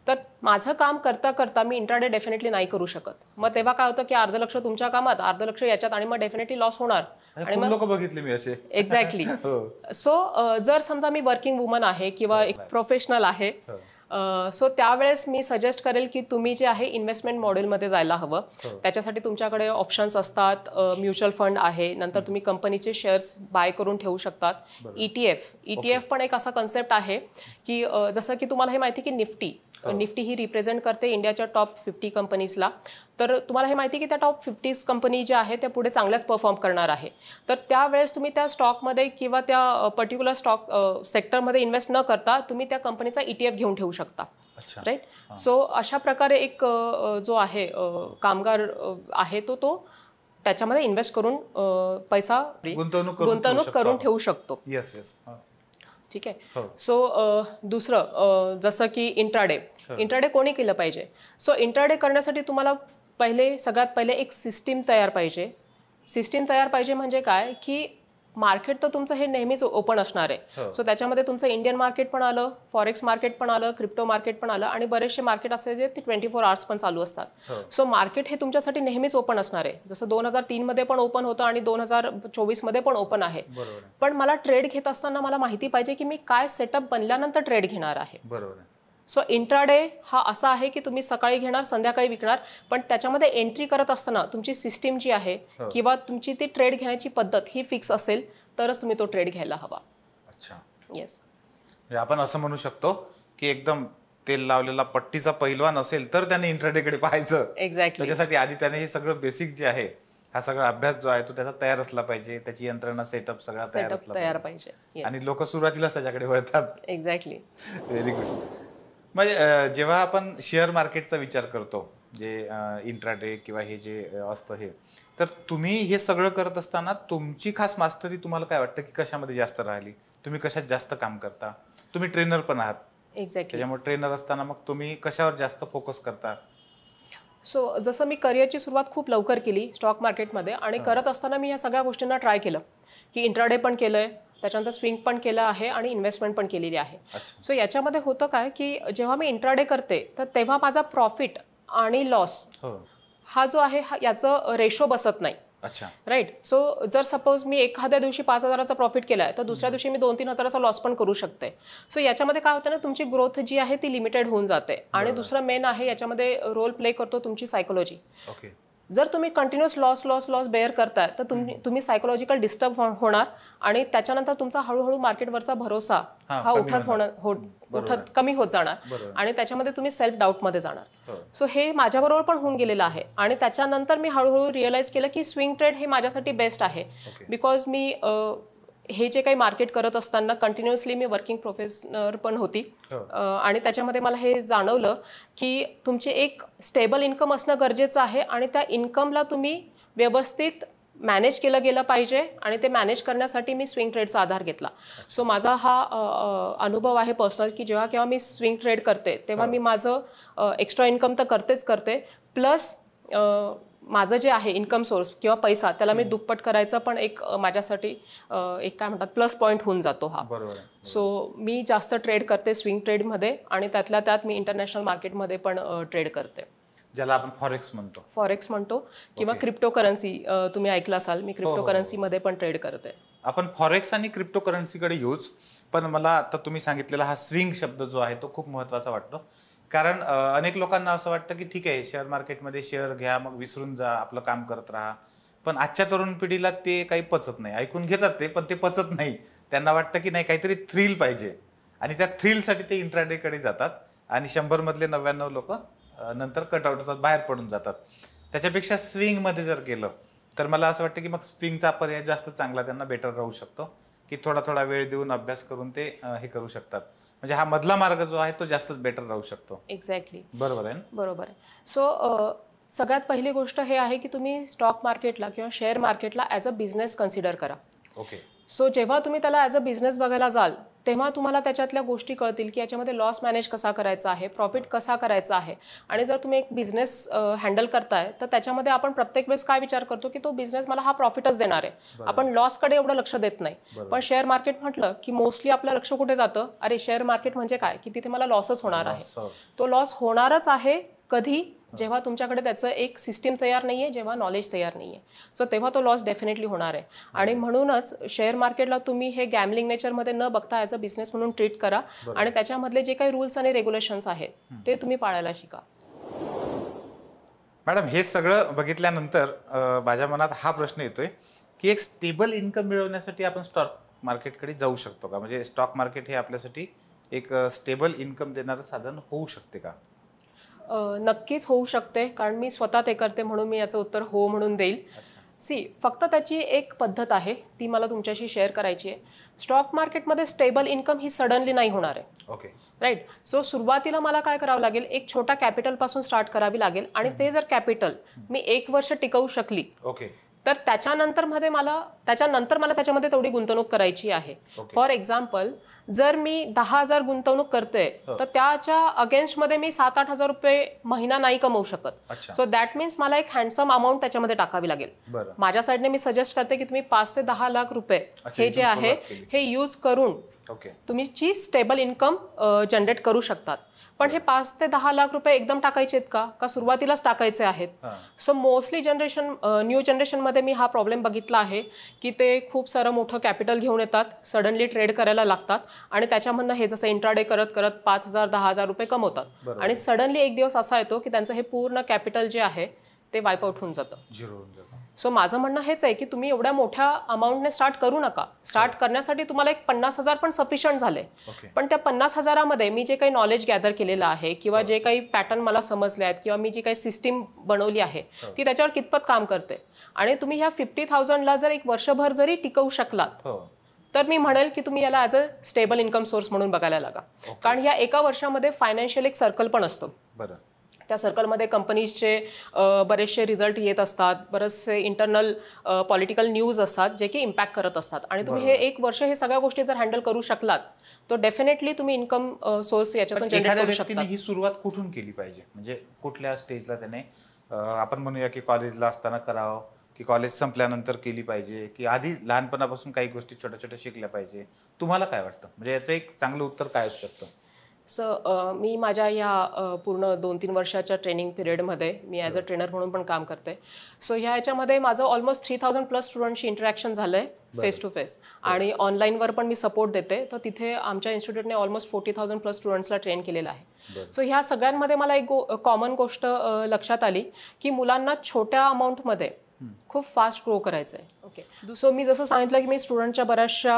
तर माझं काम करता करता मी इंट्राडे डेफिनेटली नाही करू शकत. मग तेव्हा काय होतं की अर्ध लक्ष तुमच्या कामात, अर्ध लक्ष याच्यात आणि मग डेफिनेटली लॉस होणार. आणि मग लोक बघितले मी असे. एक्झॅक्टली. सो जर समजा मी वर्किंग वुमन आहे किंवा एक प्रोफेशनल आहे, सो त्यावेळेस मी सजेस्ट करेल की तुम्ही जे आहे इन्व्हेस्टमेंट मॉडेलमध्ये जायला हवं. त्याच्यासाठी तुमच्याकडे ऑप्शन्स असतात. म्युच्युअल फंड आहे, नंतर तुम्ही कंपनीचे शेअर्स बाय करून ठेवू शकतात. ETF पण एक असा कन्सेप्ट आहे की जसं की तुम्हाला हे माहिती की निफ्टी ही रिप्रेझेंट करते इंडियाच्या टॉप 50 कंपनीजला. तर तुम्हाला हे माहिती की त्या टॉप 50 कंपनी ज्या आहेत त्या पुढे चांगल्याच परफॉर्म करणार आहे. तर त्यावेळेस तुम्ही त्या स्टॉकमध्ये किंवा त्या पर्टिक्युलर स्टॉक सेक्टरमध्ये इन्व्हेस्ट न करता तुम्ही त्या कंपनीचा ETF घेऊन ठेवू शकता. राईट. सो अशा प्रकारे एक जो आहे कामगार आहे तो त्याच्यामध्ये इन्व्हेस्ट करून पैसा गुंतवणूक करून ठेवू शकतो. ठीक आहे. सो दुसरं जसं की इंट्राडे कोणी केलं पाहिजे? सो इंट्राडे करण्यासाठी तुम्हाला सगळ्यात पहिले एक सिस्टीम तयार पाहिजे. म्हणजे काय की मार्केट तर तुमचं हे नेहमीच ओपन असणार आहे. सो त्याच्यामध्ये तुमचं इंडियन मार्केट पण आलं, फॉरेक्स मार्केट पण आलं, क्रिप्टो मार्केट पण आलं आणि बरेचसे मार्केट असे जे ते 24 आवर्स पण चालू असतात. सो मार्केट हे तुमच्यासाठी नेहमीच ओपन असणार आहे. जसं 2003 मध्ये पण ओपन होतं आणि 2024 मध्ये पण ओपन आहे. पण मला ट्रेड घेत असताना मला माहिती पाहिजे की मी काय सेटअप बनल्यानंतर ट्रेड घेणार आहे. सो इंट्राडे हा असा आहे की तुम्ही सकाळी घेणार, संध्याकाळी विकणार, पण त्याच्यामध्ये एंट्री करत असताना तुमची सिस्टीम जी आहे किंवा तुमची ती ट्रेड घेण्याची पद्धत ही फिक्स असेल तरच तुम्ही तो ट्रेड घ्यायला हवा. अच्छा. येस. आपण असं म्हणू शकतो की एकदम तेल लावलेला पट्टीचा पैलवान असेल तर त्याने इंट्राडेकडे पाहायचं. एक्झॅक्टली. त्याच्यासाठी आधी त्याने हे सगळं बेसिक जे आहे हा सगळा अभ्यास जो आहे तो त्याचा तयार असला पाहिजे, त्याची यंत्रणा सेटअप सगळा तयार असला पाहिजे. आणि लोक सुरुवातीलाच त्याच्याकडे वळतात. एक्झॅक्टली. Very good. म्हणजे जेव्हा आपण शेअर मार्केटचा विचार करतो, जे इंट्राडे किंवा हे जे असतं हे, तर तुम्ही हे सगळं करत असताना तुमची खास मास्टरी तुम्हाला काय वाटतं की कशामध्ये जास्त राहिली? तुम्ही कशात जास्त काम करता? तुम्ही ट्रेनर पण आहात. एक्झॅक्टली. त्याच्यामुळे ट्रेनर असताना मग तुम्ही कशावर जास्त फोकस करता? सो जसं मी करिअरची सुरुवात खूप लवकर केली स्टॉक मार्केटमध्ये आणि करत असताना मी या सगळ्या गोष्टींना ट्राय केलं की इंट्राडे पण केलं आहे, त्याच्यानंतर स्विंग पण केलं आहे आणि इन्व्हेस्टमेंट पण केलेली आहे. सो याच्यामध्ये होतं काय की जेव्हा मी इंट्राडे करते तर तेव्हा माझा प्रॉफिट आणि लॉस हा जो आहे याचं रेशो बसत नाही. अच्छा. राईट. सो जर सपोज मी एखाद्या दिवशी 5,000चा प्रॉफिट केला आहे तर दुसऱ्या दिवशी मी 2-3 हजाराचा लॉस पण करू शकते. सो याच्यामध्ये काय होतं ना, तुमची ग्रोथ जी आहे ती लिमिटेड होऊन जाते. आणि दुसरं मेन आहे याच्यामध्ये रोल प्ले करतो तुमची सायकोलॉजी. जर तुम्ही कंटिन्युअस लॉस बेअर करताय तर तुम्ही सायकोलॉजिकल डिस्टर्ब होणार आणि त्याच्यानंतर तुमचा हळूहळू मार्केटवरचा भरोसा हा उठत कमी होत जाणार आणि त्याच्यामध्ये तुम्ही सेल्फ डाऊटमध्ये जाणार. सो हे माझ्याबरोबर पण होऊन गेलेलं आहे आणि त्याच्यानंतर मी हळूहळू रिअलाइज केलं की स्विंग ट्रेड हे माझ्यासाठी बेस्ट आहे. बिकॉज मी हे जे काही मार्केट करत असताना कंटिन्युअसली मी वर्किंग प्रोफेशनल पण होती आणि त्याच्यामध्ये मला हे जाणवलं की तुमचे एक स्टेबल इन्कम असणं गरजेचं आहे आणि त्या इन्कमला तुम्ही व्यवस्थित मॅनेज केलं गेलं पाहिजे आणि ते मॅनेज करण्यासाठी मी स्विंग ट्रेडचा आधार घेतला. सो माझा हा अनुभव आहे पर्सनल की जेव्हा केव्हा मी स्विंग ट्रेड करते तेव्हा मी माझं एक्स्ट्रा इन्कम तर करते प्लस माझं जे आहे इन्कम सोर्स किंवा पैसा त्याला मी दुप्पट करायचं पण एक माझ्यासाठी एक काय म्हणतात प्लस पॉईंट होऊन जातो हा. सो मी जास्त ट्रेड करते स्विंग ट्रेडमध्ये आणि त्यातल्या त्यात मी इंटरनॅशनल मार्केटमध्ये पण ट्रेड करते, ज्याला आपण फॉरेक्स म्हणतो किंवा क्रिप्टो करन्सी. तुम्ही ऐकलं असाल, मी क्रिप्टो करन्सीमध्ये पण ट्रेड करते. आपण फॉरेक्स आणि क्रिप्टो करन्सीकडे येऊच, पण मला आता तुम्ही सांगितलेला हा स्विंग शब्द जो आहे तो खूप महत्त्वाचा वाटतो. कारण अनेक लोकांना असं वाटतं की ठीक आहे, शेअर मार्केटमध्ये शेअर घ्या मग विसरून जा, आपलं काम करत राहा. पण आजच्या तरुण पिढीला ते काही पचत नाही. ऐकून घेतात ते, पण ते पचत नाही. त्यांना वाटतं की नाही, काहीतरी थ्रिल पाहिजे आणि त्या थ्रिलसाठी ते इंट्राडेकडे जातात आणि 100 मधले 99 लोक नंतर कटआउट होतात, बाहेर पडून जातात. त्याच्यापेक्षा स्विंगमध्ये जर केलं तर मला असं वाटतं की मग स्विंगचा पर्याय जास्त चांगला त्यांना बेटर राहू शकतो की थोडा वेळ देऊन अभ्यास करून ते हे करू शकतात. म्हणजे हा मधला मार्ग जो आहे तो जास्तच बेटर राहू शकतो. एक्झॅक्टली. बरोबर आहे ना? बरोबर आहे. सो सगळ्यात पहिली गोष्ट हे आहे की तुम्ही स्टॉक मार्केटला किंवा शेअर मार्केटला ॲज अ बिझनेस कन्सिडर करा. सो जेव्हा तुम्ही त्याला ॲज अ बिझनेस बघायला जाल तेव्हा तुम्हाला त्याच्यातल्या गोष्टी कळतील की याच्यामध्ये लॉस मॅनेज कसा करायचा आहे, प्रॉफिट कसा करायचा आहे. आणि जर तुम्ही एक बिझनेस हँडल करताय तर त्याच्यामध्ये आपण प्रत्येक वेळेस काय विचार करतो की तो बिझनेस मला हा प्रॉफिटच देणार आहे, आपण लॉसकडे एवढं लक्ष देत नाही. पण शेअर मार्केट म्हटलं की मोस्टली आपलं लक्ष कुठे जातं, अरे शेअर मार्केट म्हणजे काय की तिथे मला लॉसच होणार आहे. तो लॉस होणारच आहे कधी, जेव्हा तुमच्याकडे त्याचं एक सिस्टीम तयार नाहीये, जेव्हा नॉलेज तयार नाहीये. सो तेव्हा तो लॉस डेफिनेटली होणार आहे. आणि म्हणूनच शेअर मार्केटला तुम्ही हे गॅमलिंग नेचरमध्ये न बघता ॲज अ बिझनेस म्हणून ट्रीट करा आणि त्याच्यामधले जे काही रूल्स आणि रेग्युलेशन्स आहेत ते तुम्ही पाळायला शिका. मॅडम, हे सगळं बघितल्यानंतर माझ्या मनात हा प्रश्न येतोय की एक स्टेबल इन्कम मिळवण्यासाठी आपण स्टॉक मार्केटकडे जाऊ शकतो का? म्हणजे स्टॉक मार्केट हे आपल्यासाठी एक स्टेबल इन्कम देणारं साधन होऊ शकते का? नक्कीच होऊ शकते, कारण मी स्वतः ते करते म्हणून मी याचं उत्तर हो म्हणून देईल. फक्त त्याची एक पद्धत आहे, ती मला तुमच्याशी शेअर करायची आहे. स्टॉक मार्केटमध्ये स्टेबल इन्कम ही सडनली नाही होणार आहे. राईट. सो सुरुवातीला मला काय करावं लागेल, एक छोटा कॅपिटलपासून स्टार्ट करावी लागेल आणि ते जर कॅपिटल मी 1 वर्ष टिकवू शकली तर त्याच्यानंतर मला त्याच्यामध्ये तेवढी गुंतवणूक करायची आहे. फॉर एक्झाम्पल, जर मी 10,000 गुंतवणूक करते तर त्याच्या अगेन्स्टमध्ये मी 7-8 हजार रुपये महिना नाही कमवू शकत. सो दॅट मीन्स मला एक हँडसम अमाऊंट त्याच्यामध्ये टाकावी लागेल. माझ्या साईडने मी सजेस्ट करते की तुम्ही 5 ते 10 लाख रुपये हे जे आहे हे यूज करून तुमची स्टेबल इन्कम जनरेट करू शकतात. पण हे 5 ते 10 लाख रुपये एकदम टाकायचे आहेत का सुरुवातीलाच टाकायचे आहेत? सो मोस्टली न्यू जनरेशनमध्ये मी हा प्रॉब्लेम बघितला आहे की ते खूप सारं मोठं कॅपिटल घेऊन येतात, सडनली ट्रेड करायला लागतात आणि त्याच्यामधनं हे जसं इंट्राडे करत 5,000-10,000 रुपये कमवतात आणि सडनली एक दिवस असा येतो की त्यांचं हे पूर्ण कॅपिटल जे आहे ते वाईप आउट होऊन जातं. सो माझं म्हणणं हेच आहे की तुम्ही एवढ्या मोठ्या अमाऊंटने स्टार्ट करू नका. स्टार्ट करण्यासाठी तुम्हाला एक 50,000 पण सफिशियंट झाले. पण त्या 50,000मध्ये मी जे काही नॉलेज गॅदर केलेलं आहे किंवा जे काही पॅटर्न मला समजले आहेत किंवा मी जी काही सिस्टीम बनवली आहे ती त्याच्यावर कितपत काम करते. आणि तुम्ही ह्या 50,000ला जर एक वर्षभर जरी टिकवू शकलात तर मी म्हणेल की तुम्ही याला as a stable income source म्हणून बघायला लागा. कारण या एका वर्षामध्ये फायनान्शियल एक सर्कल पण असतो. त्या सर्कलमध्ये कंपनीजचे बरेचसे रिझल्ट येत असतात, बरेचसे इंटरनल पॉलिटिकल न्यूज असतात जे की इम्पॅक्ट करत असतात. आणि तुम्ही हे एक वर्ष हे सगळ्या गोष्टी जर हँडल करू शकलात तर डेफिनेटली तुम्ही इन्कम सोर्स याच्यातून जनरेट करू शकता. ही सुरुवात कुठून केली पाहिजे, म्हणजे कुठल्या स्टेजला त्याने आपण म्हणूया की कॉलेजला असताना करावं की कॉलेज संपल्यानंतर केली पाहिजे की आधी लहानपणापासून काही गोष्टी छोट्या छोट्या शिकल्या पाहिजे? तुम्हाला काय वाटतं, म्हणजे याचं एक चांगलं उत्तर काय असू शकतं? मी माझ्या या पूर्ण 2-3 वर्षाच्या ट्रेनिंग पिरियडमध्ये मी ॲज अ ट्रेनर म्हणून पण काम करते. सो ह्याच्यामध्ये माझं ऑलमोस्ट 3,000+ स्टुडंटशी इंटरॅक्शन झालं आहे फेस टू फेस. आणि ऑनलाईनवर पण मी सपोर्ट देते. तर तिथे आमच्या इन्स्टिट्यूटने ऑलमोस्ट 40,000+ स्टुडंट्सला ट्रेन केलेलं आहे. सो ह्या सगळ्यांमध्ये मला एक कॉमन गोष्ट लक्षात आली की मुलांना छोट्या अमाऊंटमध्ये खूप फास्ट ग्रो करायचं आहे. ओके. सो मी जसं सांगितलं की मी स्टुडंटच्या बऱ्याचशा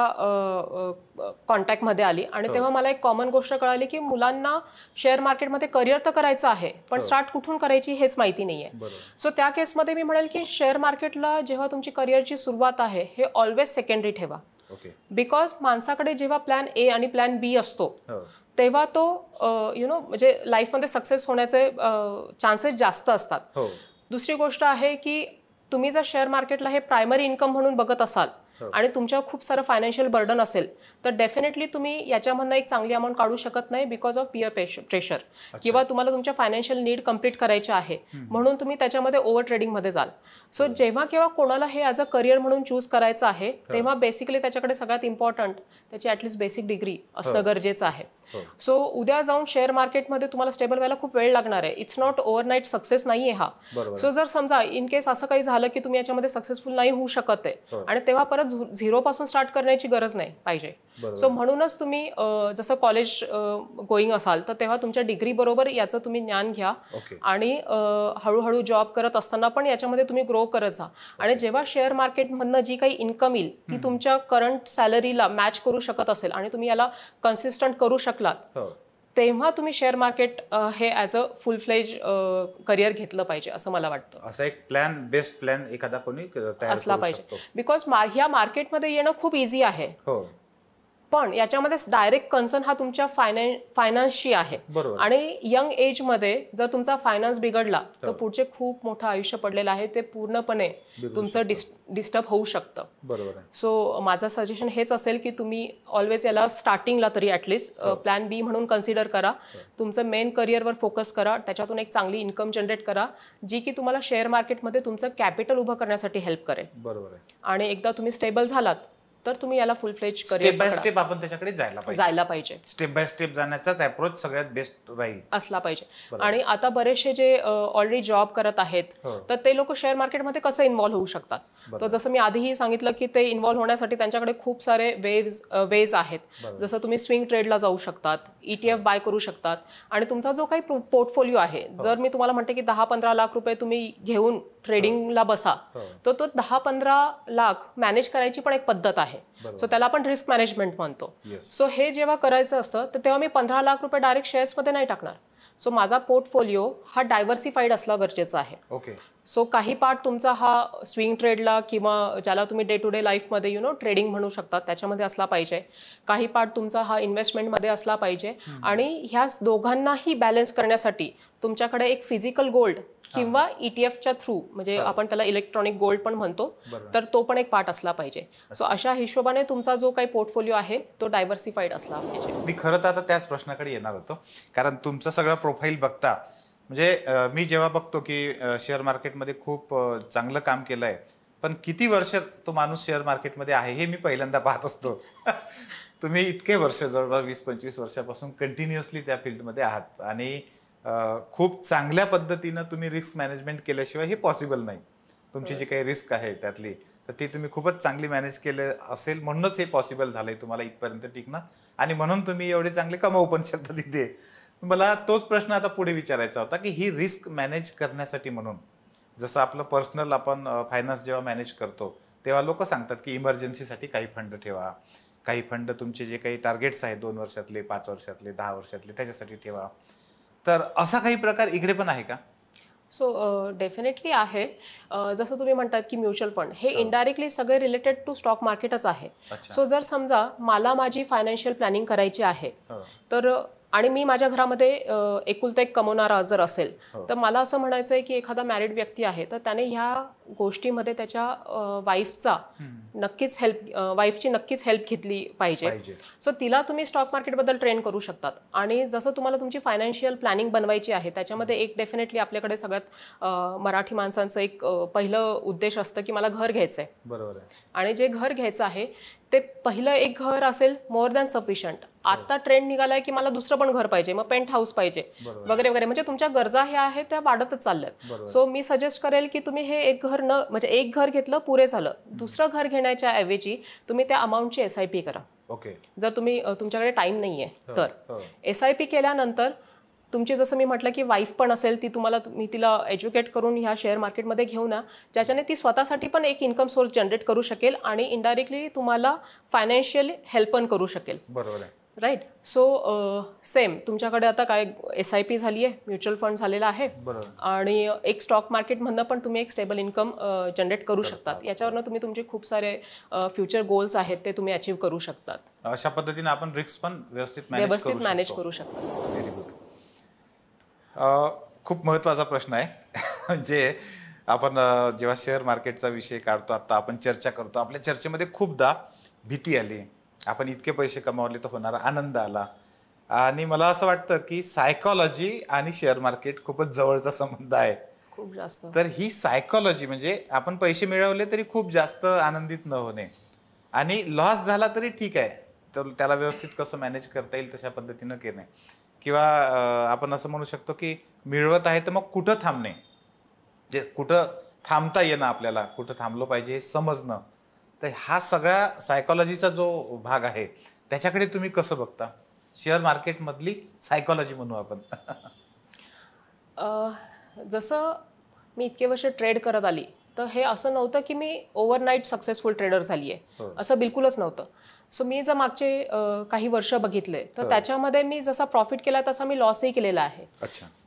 कॉन्टॅक्टमध्ये आली आणि तेव्हा मला एक कॉमन गोष्ट कळाली की मुलांना शेअर मार्केटमध्ये करिअर तर करायचं आहे पण स्टार्ट कुठून करायची हेच माहिती नाही आहे. सो त्या केसमध्ये मी म्हणेल की शेअर मार्केटला जेव्हा तुमची करिअरची सुरुवात आहे हे ऑलवेज सेकंडरी ठेवा. बिकॉज माणसाकडे जेव्हा प्लॅन ए आणि प्लॅन बी असतो तेव्हा तो म्हणजे लाईफमध्ये सक्सेस होण्याचे चान्सेस जास्त असतात. दुसरी गोष्ट आहे की तुम्ही जर शेअर मार्केटला हे प्रायमरी इन्कम म्हणून बघत असाल आणि तुमच्यावर खूप सारं फायनान्शियल बर्डन असेल तर डेफिनेटली तुम्ही याच्यामधनं एक चांगली अमाऊंट काढू शकत नाही बिकॉज ऑफ पियर प्रेशर किंवा तुम्हाला तुमच्या फायनान्शियल नीड कम्प्लीट करायचे आहे म्हणून तुम्ही त्याच्यामध्ये ओव्हर ट्रेडिंगमध्ये जाल. सो जेव्हा केव्हा कोणाला हे ॲज अ करिअर म्हणून चूज करायचं आहे तेव्हा बेसिकली त्याच्याकडे सगळ्यात इम्पॉर्टंट त्याची ॲटलिस्ट बेसिक डिग्री असणं गरजेचं आहे. सो उद्या जाऊन शेअर मार्केटमध्ये तुम्हाला स्टेबल व्हायला खूप वेळ लागणार आहे. इट्स नॉट ओव्हरनाईट सक्सेस नाही आहे हा. सो जर समजा इन केस असं काही झालं की तुम्ही याच्यामध्ये सक्सेसफुल नाही होऊ शकत आहे आणि तेव्हा परत झिरोपासून स्टार्ट करण्याची गरज नाही पाहिजे. सो म्हणूनच तुम्ही जसं कॉलेज गोईंग असाल तर तेव्हा तुमच्या डिग्री बरोबर याचं तुम्ही ज्ञान घ्या आणि हळूहळू जॉब करत असताना पण याच्यामध्ये तुम्ही ग्रो करत जा. आणि जेव्हा शेअर मार्केटमधनं जी काही इन्कम येईल ती तुमच्या करंट सॅलरीला मॅच करू शकत असेल आणि तुम्ही याला कन्सिस्टंट करू शकलात तेव्हा तुम्ही शेअर मार्केट हे ॲज अ फुल फ्लेज करिअर घेतलं पाहिजे असं मला वाटतं. असा एक प्लॅन, बेस्ट प्लॅन एखादा कोणी असला पाहिजे. बिकॉज ह्या मार्केटमध्ये येणं खूप इझी आहे पण याच्यामध्ये डायरेक्ट कन्सर्न हा तुमच्या फायनान्सशी आहे. आणि यंग एजमध्ये जर तुमचा फायनान्स बिघडला तर पुढचे खूप मोठं आयुष्य पडलेलं आहे ते पूर्णपणे तुमचं डिस्टर्ब होऊ शकतं. सो माझं सजेशन हेच असेल की तुम्ही ऑलवेज याला स्टार्टिंगला तरी ॲटलिस्ट प्लॅन बी म्हणून कन्सिडर करा. तुमचं मेन करिअरवर फोकस करा, त्याच्यातून एक चांगली इन्कम जनरेट करा जी की तुम्हाला शेअर मार्केटमध्ये तुमचं कॅपिटल उभं करण्यासाठी हेल्प करेल. आणि एकदा तुम्ही स्टेबल झालात तर तुम्ही याला फुल फ्लेज स्टेप बाय स्टेप आपण त्याच्याकडे जायला पाहिजे. स्टेप बाय स्टेप जाण्याचाच अप्रोच सगळ्यात बेस्ट राहील असला पाहिजे. आणि आता बरेचसे जे ऑलरेडी जॉब करत आहेत तर ते लोक शेअर मार्केटमध्ये कसं इन्व्हॉल्व्ह होऊ शकतात. तर जसं मी आधीही सांगितलं की ते इन्व्हॉल्व्ह होण्यासाठी त्यांच्याकडे खूप सारे वेज आहेत. जसं तुम्ही स्विंग ट्रेडला जाऊ शकतात, ETF बाय करू शकतात आणि तुमचा जो काही पोर्टफोलिओ आहे जर मी तुम्हाला म्हणते की 10-15 लाख रुपये तुम्ही घेऊन ट्रेडिंगला बसा तर तो 10-15 लाख मॅनेज करायची पण एक पद्धत आहे. सो त्याला आपण रिस्क मॅनेजमेंट म्हणतो. सो हे जेव्हा करायचं असतं तर तेव्हा मी 15 लाख रुपये डायरेक्ट शेअर्समध्ये नाही टाकणार. सो माझा पोर्टफोलिओ हा डायव्हर्सिफाईड असला गरजेचा आहे. सो काही पार्ट तुमचा हा स्विंग ट्रेडला किंवा ज्याला तुम्ही डे टू डे लाईफमध्ये ट्रेडिंग म्हणू शकता त्याच्यामध्ये असला पाहिजे. काही पार्ट तुमचा हा इन्व्हेस्टमेंटमध्ये असला पाहिजे. आणि ह्या दोघांनाही बॅलन्स करण्यासाठी तुमच्याकडे एक फिजिकल गोल्ड किंवा ETFच्या थ्रू म्हणजे आपण त्याला इलेक्ट्रॉनिक गोल्ड पण म्हणतो तर तो पण एक पार्ट असला पाहिजे. सो अशा हिशोबाने तुमचा जो काही पोर्टफोलिओ आहे तो डायव्हर्सिफाईड असला पाहिजे. मी खरं तर आता त्याच प्रश्नाकडे येणार होतो कारण तुमचं सगळं प्रोफाईल बघता म्हणजे मी जेव्हा बघतो की शेअर मार्केटमध्ये खूप चांगलं काम केलं आहे पण किती वर्ष तो माणूस शेअर मार्केटमध्ये आहे हे मी पहिल्यांदा पाहत असतो. तुम्ही इतके वर्ष जवळपास 20-25 वर्षापासून कंटिन्युअसली त्या फील्डमध्ये आहात आणि खूप चांगल्या पद्धतीनं तुम्ही रिस्क मॅनेजमेंट केल्याशिवाय हे पॉसिबल नाही. तुमची जी काही रिस्क आहे त्यातली तर ती तुम्ही खूपच चांगली मॅनेज केले असेल म्हणूनच हे पॉसिबल झालंय तुम्हाला इथपर्यंत टिकणं आणि म्हणून तुम्ही एवढे चांगले कमावू पण शकता तिथे. मला तोच प्रश्न आता पुढे विचारायचा होता की ही रिस्क मॅनेज करण्यासाठी म्हणून जसं आपलं पर्सनल आपण फायनान्स जेव्हा मॅनेज करतो तेव्हा लोक सांगतात की इमर्जन्सीसाठी काही फंड ठेवा, काही फंड तुमचे जे काही टार्गेट्स आहेत 2 वर्षातले, 5 वर्षातले, 10 वर्षातले त्याच्यासाठी ठेवा. तर असा काही प्रकार इकडे पण आहे का? सो डेफिनेटली आहे. जसं तुम्ही म्हणतात की म्युच्युअल फंड हे इनडायरेक्टली सगळे रिलेटेड टू स्टॉक मार्केटच आहे. सो जर समजा मला माझी फायनान्शियल प्लॅनिंग करायची आहे तर आणि मी माझ्या घरामध्ये एकुलता एक कमवणारा जर असेल तर मला असं म्हणायचं आहे की एखादा मॅरिड व्यक्ती आहे तर त्याने ह्या गोष्टीमध्ये त्याच्या वाईफची नक्कीच हेल्प घेतली पाहिजे. सो तिला तुम्ही स्टॉक मार्केटबद्दल ट्रेन करू शकतात. आणि जसं तुम्हाला तुमची फायनान्शियल प्लॅनिंग बनवायची आहे त्याच्यामध्ये एक डेफिनेटली आपल्याकडे सगळ्यात मराठी माणसांचं एक पहिलं उद्देश असतं की मला घर घ्यायचं आहे. बरोबर आहे. आणि जे घर घ्यायचं आहे ते पहिलं एक घर असेल मोर दॅन सफिशियंट. आता ट्रेंड निघालाय की मला दुसरं पण घर पाहिजे, मग पेंट हाऊस पाहिजे वगैरे वगैरे. म्हणजे तुमच्या गरजा ह्या आहेत त्या वाढतच चालल्यात. सो मी सजेस्ट करेल की तुम्ही हे एक घर म्हणजे एक घर घेतलं पुरे झालं, दुसरं घर घेण्याच्या ऐवजी तुम्ही त्या अमाऊंटची SIP करा. ओके. जर तुमच्याकडे टाइम नाहीये तर SIP केल्यानंतर तुमची जसं मी म्हटलं की वाईफ पण असेल ती तुम्ही तिला एज्युकेट करून ह्या शेअर मार्केटमध्ये घेऊ ना, ज्याच्याने ती स्वतःसाठी पण एक इन्कम सोर्स जनरेट करू शकेल आणि इनडायरेक्टली तुम्हाला फायनान्शियली हेल्प पण करू शकेल. बरोबर आहे. राईट. सो सेम तुमच्याकडे आता काय SIP झाली आहे, म्युच्युअल फंड झालेला आहे आणि एक स्टॉक मार्केटमधनं पण तुम्ही एक स्टेबल इन्कम जनरेट करू शकतात. याच्यावरनं तुम्ही तुमचे खूप सारे फ्युचर गोल्स आहेत ते तुम्ही अचीव्ह करू शकतात. अशा पद्धतीने आपण रिस्क पण व्यवस्थित मॅनेज करू शकतात. Very good. खूप महत्त्वाचा प्रश्न आहे जे आपण जेव्हा शेअर मार्केटचा विषय काढतो, आता आपण चर्चा करतो, आपल्या चर्चेमध्ये खूपदा भीती आली, आपण इतके पैसे कमावले तर होणारा आनंद आला. आणि मला असं वाटतं की सायकॉलॉजी आणि शेअर मार्केट खूपच जवळचा संबंध आहे, खूप जास्त. तर ही सायकॉलॉजी म्हणजे आपण पैसे मिळवले तरी खूप जास्त आनंदित न होणे आणि लॉस झाला तरी ठीक आहे, तर त्याला व्यवस्थित कसं मॅनेज करता येईल तशा पद्धतीनं केणे, किंवा आपण असं म्हणू शकतो की मिळवत आहे तर मग कुठं थांबणे, जे कुठं थांबता येणं, आपल्याला कुठं थांबलो पाहिजे हे समजणं. तर हा सगळा सायकॉलॉजीचा जो भाग आहे त्याच्याकडे तुम्ही कसं बघता? शेअर मार्केटमधली सायकॉलॉजी म्हणू आपण. जसं मी इतके वर्ष ट्रेड करत आली तर हे असं नव्हतं की मी ओव्हरनाईट सक्सेसफुल ट्रेडर झाली आहे, असं बिलकुलच नव्हतं. सो मी जर मागचे काही वर्ष बघितले तर त्याच्यामध्ये मी जसा प्रॉफिट केला तसा मी लॉसही केलेला आहे.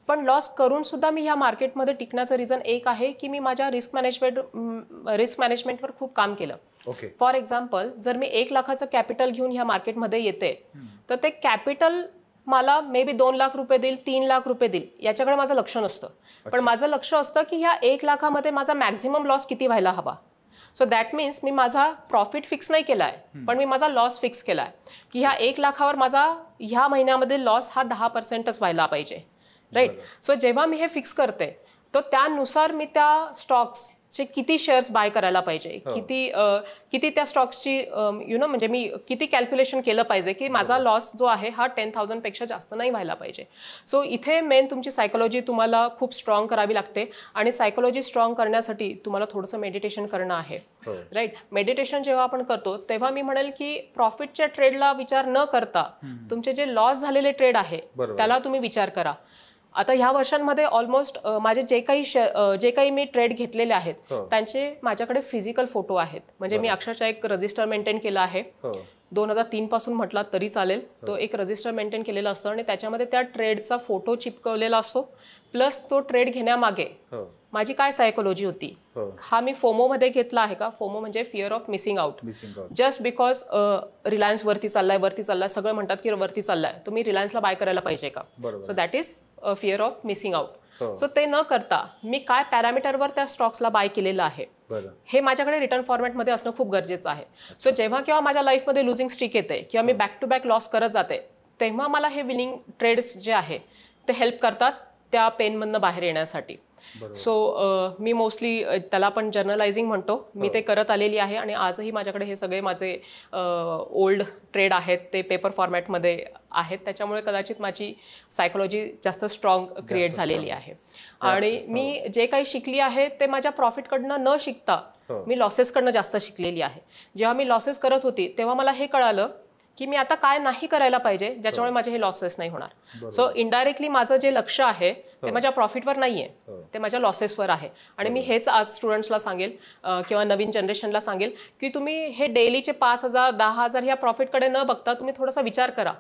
पण लॉस करून सुद्धा मी ह्या मार्केटमध्ये टिकण्याचं रिझन एक आहे की मी माझ्या रिस्क मॅनेजमेंटवर खूप काम केलं. फॉर एक्झाम्पल, जर मी 1 लाखाचं कॅपिटल घेऊन ह्या मार्केटमध्ये येते तर ते कॅपिटल मला मे बी 2 लाख रुपये देईल, 3 लाख रुपये देईल, याच्याकडे माझं लक्ष नसतं. पण माझं लक्ष असतं की ह्या 1 लाखामध्ये माझा मॅक्झिमम लॉस किती व्हायला हवा. सो दॅट मीन्स मी माझा प्रॉफिट फिक्स नाही केला आहे, पण मी माझा लॉस फिक्स केला आहे की ह्या 1 लाखावर माझा ह्या महिन्यामध्ये लॉस हा 10%च व्हायला पाहिजे. राईट. सो जेव्हा मी हे फिक्स करते तर त्यानुसार मी त्या स्टॉक्सचे किती शेअर्स बाय करायला पाहिजे, किती त्या स्टॉक्सची म्हणजे मी किती कॅल्क्युलेशन केलं पाहिजे की माझा लॉस जो आहे हा 10,000 पेक्षा जास्त नाही व्हायला पाहिजे. सो इथे मेन तुमची सायकोलॉजी तुम्हाला खूप स्ट्रॉंग करावी लागते आणि सायकोलॉजी स्ट्रॉंग करण्यासाठी तुम्हाला थोडंसं मेडिटेशन करणं आहे. राईट. मेडिटेशन जेव्हा आपण करतो तेव्हा मी म्हणेल की प्रॉफिटच्या ट्रेडला विचार न करता तुमचे जे लॉस झालेले ट्रेड आहे त्याला तुम्ही विचार करा. आता ह्या वर्षांमध्ये ऑलमोस्ट माझे जे काही मी ट्रेड घेतलेले आहेत त्यांचे माझ्याकडे फिजिकल फोटो आहेत. म्हणजे मी अक्षरशः एक रजिस्टर मेंटेन केलं आहे. 2003 पासून म्हटला तरी चालेल. तो एक रजिस्टर मेंटेन केलेला असतो आणि त्याच्यामध्ये त्या ट्रेडचा फोटो चिपकवलेला असतो. प्लस तो ट्रेड घेण्यामागे माझी काय सायकोलॉजी होती, हा मी फोमो मध्ये घेतला आहे का. फोमो म्हणजे fear of missing out. Just because Reliance वरती चाललाय सगळं म्हणतात की वरती चाललाय, तुम्ही रिलायन्सला बाय करायला पाहिजे का. So that is fear of missing out. So ते न करता मी काय पॅरामीटरवर त्या स्टॉक्सला बाय केलेलं आहे हे माझ्याकडे रिटर्न फॉर्मॅटमध्ये असणं खूप गरजेचं आहे. सो जेव्हा केव्हा माझ्या लाईफमध्ये लुझिंग स्ट्रीक येते किंवा मी बॅक टू बॅक लॉस करत जाते तेव्हा मला हे विनिंग ट्रेड्स जे आहे ते हेल्प करतात त्या पेनमधनं बाहेर येण्यासाठी. सो मी मोस्टली त्याला पण जर्नलायझिंग म्हणतो, मी ते करत आलेली आहे आणि आजही माझ्याकडे हे सगळे माझे ओल्ड ट्रेड आहेत ते पेपर फॉर्मॅटमध्ये आहेत. त्याच्यामुळे कदाचित माझी सायकोलॉजी जास्त स्ट्रॉंग क्रिएट झालेली आहे. आणि मी जे काही शिकली आहे ते माझ्या प्रॉफिटकडनं न शिकता मी लॉसेसकडनं जास्त शिकलेली आहे. जेव्हा मी लॉसेस करत होती तेव्हा मला हे कळालं की मी आता काय नाही करायला पाहिजे ज्याच्यामुळे माझे हे लॉसेस नाही होणार. सो इनडायरेक्टली माझं जे लक्ष आहे ते माझ्या प्रॉफिटवर नाहीये, ते माझ्या लॉसेसवर आहे. आणि मी हेच आज स्टुडंट्सला सांगेल किंवा नवीन जनरेशनला सांगेल की तुम्ही हे डेलीचे 5,000 10,000 ह्या प्रॉफिटकडे न बघता तुम्ही थोडासा विचार करा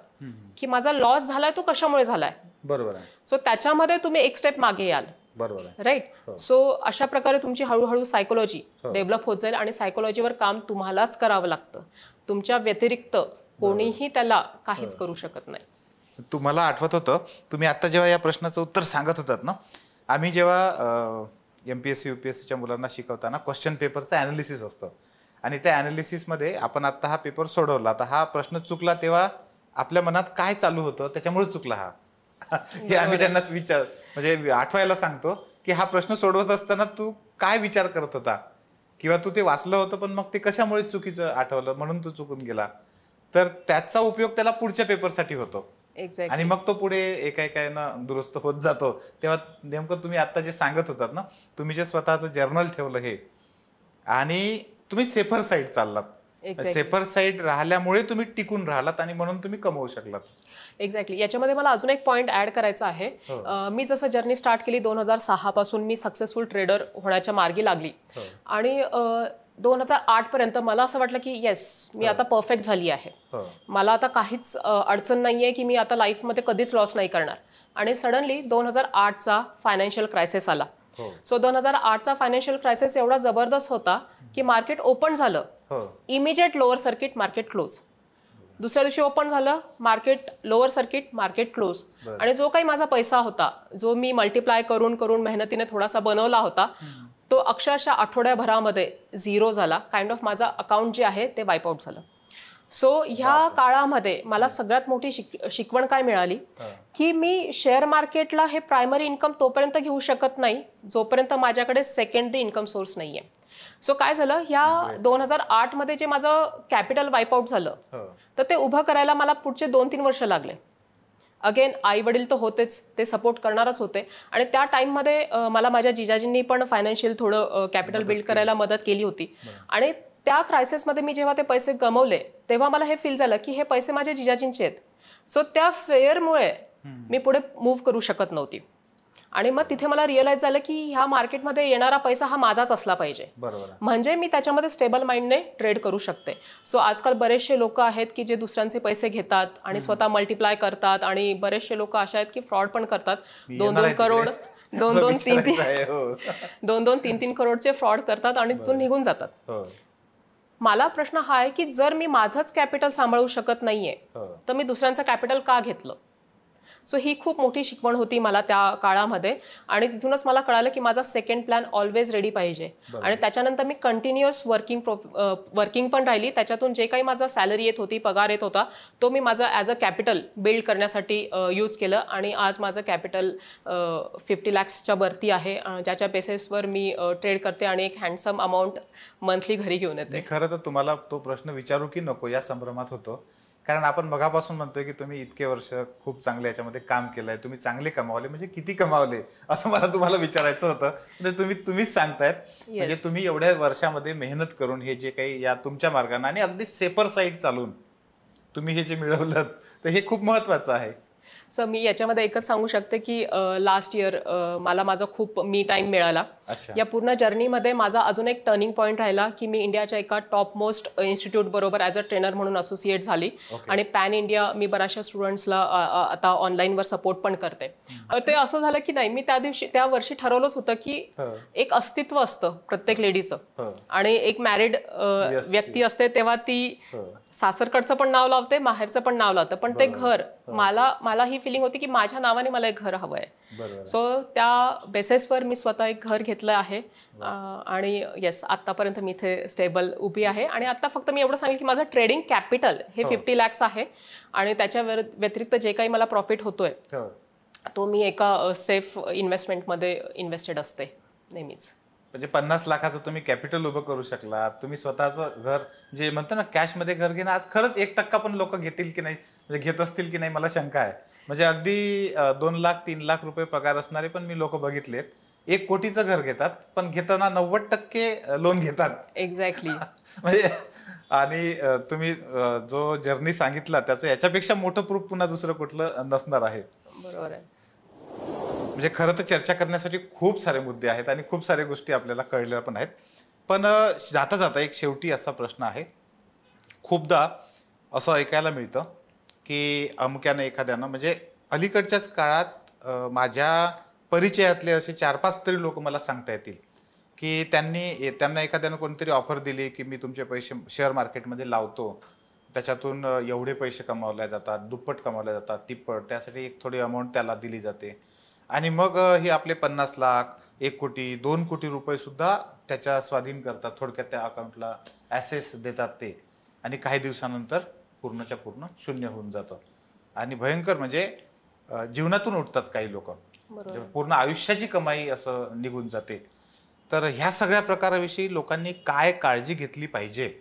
की माझा लॉस झालाय तो कशामुळे झालाय. बरोबर आहे. सो त्याच्यामध्ये तुम्ही एक स्टेप मागे याल. बरोबर आहे. राईट. सो अशा प्रकारे तुमची हळूहळू सायकोलॉजी डेव्हलप होत जाईल आणि सायकोलॉजीवर काम तुम्हालाच करावं लागतं. तुमच्या व्यतिरिक्त कोणीही त्याला काहीच करू शकत नाही. तुम्हाला आठवत होतं तुम्ही आता जेव्हा या प्रश्नाचं उत्तर सांगत होतात ना, आम्ही जेव्हा MPSC UPSCच्या मुलांना शिकवताना क्वेश्चन पेपरचं ॲनालिसिस असतं आणि त्या ॲनालिसिसमध्ये आपण आत्ता हा पेपर सोडवला, आता हा प्रश्न चुकला तेव्हा आपल्या मनात काय चालू होतं त्याच्यामुळे चुकला हा हे आम्ही त्यांना म्हणजे आठवायला सांगतो की हा प्रश्न सोडवत असताना तू काय विचार करत होता किंवा तू ते वाचलं होतं पण मग ते कशामुळे चुकीचं आठवलं म्हणून तू चुकून गेला. तर त्याचा उपयोग त्याला पुढच्या पेपरसाठी होतो आणि मग तो पुढे एका दुरुस्त होत जातो. तेव्हा नेमकं तुम्ही आता जे सांगत होतात ना, तुम्ही जे स्वतःचं जर्नल ठेवलं हे आणि तुम्ही सेफर साईड चाललात. सेफर साईड राहिल्यामुळे तुम्ही टिकून राहिलात आणि म्हणून तुम्ही कमवू शकलात. एक्झॅक्टली. याच्यामध्ये मला अजून एक पॉईंट ऍड करायचा आहे. मी जसं जर्नी स्टार्ट केली 2006 पासून मी सक्सेसफुल ट्रेडर होण्याच्या मार्गी लागली आणि 2008 पर्यंत मला असं वाटलं की येस मी आता परफेक्ट झाली आहे, मला आता काहीच अडचण नाहीये की मी आता लाईफमध्ये कधीच लॉस नाही करणार. आणि सडनली 2008चा फायनान्शियल क्रायसिस आला. सो 2008चा फायनान्शियल क्रायसिस एवढा जबरदस्त होता की मार्केट ओपन झालं, immediate lower circuit, market close. दुसऱ्या दिवशी ओपन झालं, market lower circuit, market close. आणि जो काही माझा पैसा होता, जो मी मल्टिप्लाय करून करून मेहनतीने थोडासा बनवला होता, तो अक्षरशः आठवड्याभरामध्ये झिरो झाला. काइंड ऑफ माझा अकाउंट जे आहे ते वाईप आउट झालं. सो ह्या काळामध्ये मला सगळ्यात मोठी शिकवण काय मिळाली की मी शेअर मार्केटला हे प्रायमरी इन्कम तोपर्यंत घेऊ शकत नाही जोपर्यंत माझ्याकडे सेकंडरी इन्कम सोर्स नाहीये. सो काय झालं, ह्या 2008 मध्ये जे माझं कॅपिटल वाईप आउट झालं तर ते उभं करायला मला पुढचे 2-3 वर्ष लागले. अगेन आई वडील तर होतेच, ते सपोर्ट करणारच होते. आणि त्या टाइममध्ये मला माझ्या जिजाजींनी पण फायनान्शियल थोडं कॅपिटल बिल्ड करायला मदत केली होती. आणि त्या क्रायसिसमध्ये मी जेव्हा ते पैसे गमावले तेव्हा मला हे फील झालं की हे पैसे माझ्या जिजाजींचे आहेत. सो त्या फेअरमुळे मी पुढे मूव्ह करू शकत नव्हती. आणि मग तिथे मला रिअलाइज झालं की ह्या मार्केटमध्ये येणारा पैसा हा माझाच असला पाहिजे, म्हणजे मी त्याच्यामध्ये स्टेबल माइंडने ट्रेड करू शकते. सो आजकाल बरेचसे लोक आहेत की जे दुसऱ्यांचे पैसे घेतात आणि स्वतः मल्टिप्लाय करतात आणि बरेचसे लोक असे आहेत की फ्रॉड पण करतात. 2-2 करोड 2-3 करोडचे फ्रॉड करतात आणि तिथून निघून जातात. मला प्रश्न हा आहे की जर मी माझंच कॅपिटल सांभाळू शकत नाहीये तर मी दुसऱ्यांचं कॅपिटल का घेतलं. सो ही खूप मोठी शिकवण होती मला त्या काळामध्ये. आणि तिथूनच मला कळालं की माझा सेकंड प्लॅन ऑलवेज रेडी पाहिजे. आणि त्याच्यानंतर मी कंटिन्युअस वर्किंग पण राहिली. त्याच्यातून जे काही माझा सॅलरी येत होती, पगार येत होता, तो मी माझं ॲज अ कॅपिटल बिल्ड करण्यासाठी यूज केलं. आणि आज माझं कॅपिटल 50 lakhsच्या वरती आहे, ज्याच्या बेसिसवर मी ट्रेड करते आणि एक हँडसम अमाऊंट मंथली घरी घेऊन येते. खरं तर तुम्हाला तो प्रश्न विचारू की नको या संभ्रमात होतो, कारण आपण मगापासून म्हणतोय की तुम्ही इतके वर्ष खूप चांगले याच्यामध्ये काम केलंय, तुम्ही चांगले कमावले, म्हणजे किती कमावले असं मला तुम्हाला विचारायचं होतं. म्हणजे तुम्हीच सांगतायत म्हणजे तुम्ही एवढ्या वर्षामध्ये मेहनत करून हे जे काही या तुमच्या मार्गाने आणि अगदी सेफर साईड चालून तुम्ही हे जे मिळवलं तर हे खूप महत्वाचं आहे. सो मी याच्यामध्ये एकच सांगू शकते की लास्ट इयर मला माझा खूप मी टाइम मिळाला. या पूर्ण जर्नीमध्ये माझा अजून एक टर्निंग पॉईंट राहिला की मी इंडियाच्या एका टॉप मोस्ट इन्स्टिट्यूट बरोबर ॲज अ ट्रेनर म्हणून असोसिएट झाली. आणि पॅन इंडिया मी बऱ्याचशा स्टुडंट्सला आता ऑनलाईनवर सपोर्ट पण करते. ते असं झालं की नाही, मी त्या वर्षी ठरवलंच होतं की एक अस्तित्व असतं प्रत्येक लेडीचं आणि एक मॅरिड व्यक्ती असते तेव्हा ती सासरकडचं पण नाव लावते, माहेरचं पण नाव लावतं, पण ते घर मला ही फिलिंग होती की माझ्या नावाने मला एक घर हवं आहे. सो त्या बेसिसवर मी स्वतः एक घर घेतलं आहे. आणि येस, आतापर्यंत मी इथे स्टेबल उभी आहे. आणि आता फक्त मी एवढं सांगेल की माझं ट्रेडिंग कॅपिटल हे 50 lakhs आहे. आणि त्याच्या व्यतिरिक्त जे काही मला प्रॉफिट होतोय तो मी एका सेफ इन्व्हेस्टमेंटमध्ये इन्व्हेस्टेड असते नेहमीच. म्हणजे 50 लाखाचं तुम्ही कॅपिटल उभं करू शकला, तुम्ही स्वतःचं घर जे म्हणतो ना कॅशमध्ये घर घेणं, आज खरंच 1% पण लोक घेतील की नाही, म्हणजे घेत असतील की नाही मला शंका आहे. म्हणजे अगदी 2 लाख 3 लाख रुपये पगार असणारे पण मी लोक बघितलेत 1 कोटीचं घर घेतात, पण घेताना 90% लोन घेतात. एक्झॅक्टली. म्हणजे आणि तुम्ही जो जर्नी सांगितला त्याचं याच्यापेक्षा मोठं प्रूफ पुन्हा दुसरं कुठलं नसणार आहे. बरोबर आहे. म्हणजे खरं तर चर्चा करण्यासाठी खूप सारे मुद्दे आहेत आणि खूप साऱ्या गोष्टी आपल्याला कळलेल्या पण आहेत. पण जाता जाता एक शेवटी असा प्रश्न आहे, खूपदा असं ऐकायला मिळतं की अमुक्यानं एखाद्यानं म्हणजे अलीकडच्याच काळात माझ्या परिचयातले असे 4-5 तरी लोक मला सांगता येतील की त्यांना एखाद्यानं कोणतरी ऑफर दिली की मी तुमचे पैसे शेअर मार्केटमध्ये लावतो, त्याच्यातून एवढे पैसे कमावले जातात, दुप्पट कमावले जातात, तिप्पट, त्यासाठी एक थोडी अमाऊंट त्याला दिली जाते आणि मग हे आपले 50 लाख, 1 कोटी, 2 कोटी रुपये सुद्धा त्याच्या स्वाधीन करतात. थोडक्यात त्या अकाउंटला ॲसेस देतात ते आणि काही दिवसानंतर पूर्णच्या पूर्ण शून्य होऊन जातं आणि भयंकर म्हणजे जीवनातून उठतात काही लोक, पूर्ण आयुष्याची कमाई असं निघून जाते. तर ह्या सगळ्या प्रकाराविषयी लोकांनी काय काळजी घेतली पाहिजे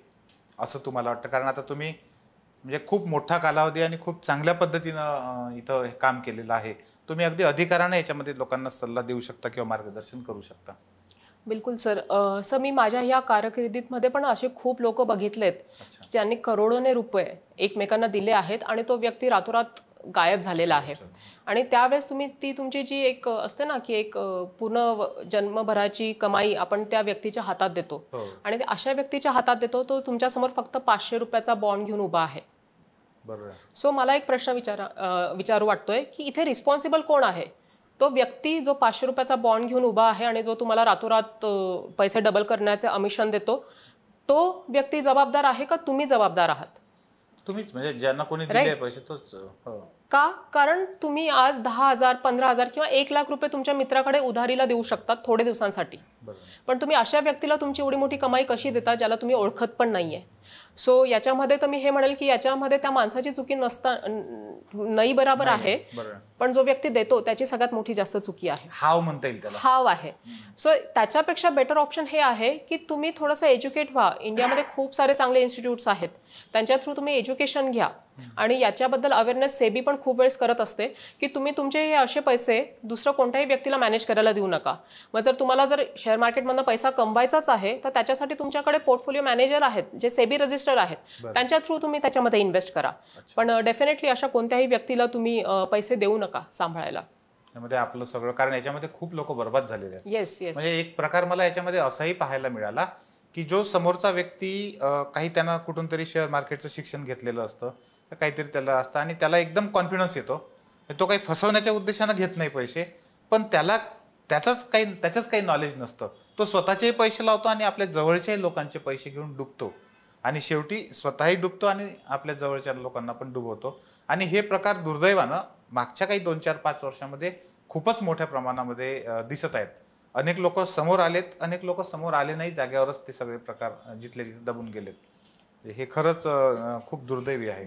असं तुम्हाला वाटतं? कारण आता तुम्ही म्हणजे खूप मोठा कालावधी आणि खूप चांगल्या पद्धतीनं इथं हे काम केलेलं आहे. तुम्ही अगदी अधिकाराने याच्यामध्ये लोकांना सल्ला देऊ शकता किंवा मार्गदर्शन करू शकता. बिलकुल सर. सर मी माझ्या ह्या कारकिर्दीमध्ये पण असे खूप लोक बघितलेत ज्यांनी करोडोने रुपये एकमेकांना दिले आहेत आणि तो व्यक्ती रातोरात गायब झालेला आहे. आणि त्यावेळेस तुम्ही तुमची जी एक असते ना की एक पूर्ण जन्मभराची कमाई आपण त्या व्यक्तीच्या हातात देतो आणि अशा व्यक्तीच्या हातात देतो तो तुमच्यासमोर फक्त 500 रुपयाचा बॉन्ड घेऊन उभा आहे. सो मला एक प्रश्न विचारू वाटतोय की इथे रिस्पॉन्सिबल कोण आहे? तो व्यक्ती जो 500 रुपयाचा बॉन्ड घेऊन उभा आहे आणि जो तुम्हाला रातोरात पैसे डबल करण्याचे अमिशन देतो, तो व्यक्ती जबाबदार आहे का तुम्ही जबाबदार आहात? तुम्हीच, म्हणजे ज्यांना कोणी दिले पैसे तोच. का? कारण तुम्ही आज 10,000, 15,000 किंवा 1 लाख रुपये तुमच्या मित्राकडे उधारीला देऊ शकतात थोडे दिवसांसाठी, पण तुम्ही अशा व्यक्तीला तुमची एवढी मोठी कमाई कशी देता ज्याला तुम्ही ओळखत पण नाहीये? सो याच्यामध्ये तर मी हे म्हणेल की याच्यामध्ये त्या माणसाची चुकी नाही बरोबर आहे, पण जो व्यक्ती देतो त्याची सगळ्यात मोठी जास्त चुकी आहे. हाव म्हणता येईल त्याला, हाव आहे. सो त्याच्यापेक्षा बेटर ऑप्शन हे आहे की तुम्ही थोडंसं एज्युकेट व्हा. इंडियामध्ये खूप सारे चांगले इन्स्टिट्यूट्स आहेत, त्यांच्या थ्रू तुम्ही एज्युकेशन घ्या आणि याच्याबद्दल अवेअरनेस सेबी पण खूप वेळेस करत असते की तुम्ही तुमचे हे असे पैसे दुसरं कोणत्याही व्यक्तीला मॅनेज करायला देऊ नका. मग जर तुम्हाला जर शेअर मार्केटमधनं पैसा कमवायचाच आहे तर त्याच्यासाठी तुमच्याकडे पोर्टफोलिओ मॅनेजर आहेत जे सेबी रजिस्टर आहेत, त्यांच्या थ्रू तुम्ही त्याच्यामध्ये इन्व्हेस्ट करा. पण डेफिनेटली अशा कोणत्याही व्यक्तीला तुम्ही पैसे देऊ नका सांभाळायला. त्यामध्ये आपलं सगळं, कारण याच्यामध्ये खूप लोक बर्बाद झालेले आहेत. Yes yes. म्हणजे एक प्रकार मला याच्यामध्ये असाही पाहायला मिळाला की जो समोरचा व्यक्ती काही त्यांना कुठून तरी शेअर मार्केटचं शिक्षण घेतलेलं असतं, काहीतरी त्याला असतं आणि त्याला एकदम कॉन्फिडन्स येतो, तो काही फसवण्याच्या उद्देशानं घेत नाही पैसे, पण त्याला त्याचंच काही नॉलेज नसतं. तो स्वतःचेही पैसे लावतो आणि आपल्या जवळच्याही लोकांचे पैसे घेऊन डुबतो आणि शेवटी स्वतःही डुबतो आणि आपल्या जवळच्या लोकांना पण डुबवतो. आणि हे प्रकार दुर्दैवानं मागच्या काही 2-4-5 वर्षामध्ये खूपच मोठ्या प्रमाणामध्ये दिसत आहेत. अनेक लोक समोर आलेत, अनेक लोक समोर आले नाही, जाग्यावरच ते सगळे प्रकार जिथले तिथे दबून गेलेत. हे खरंच खूप दुर्दैवी आहे.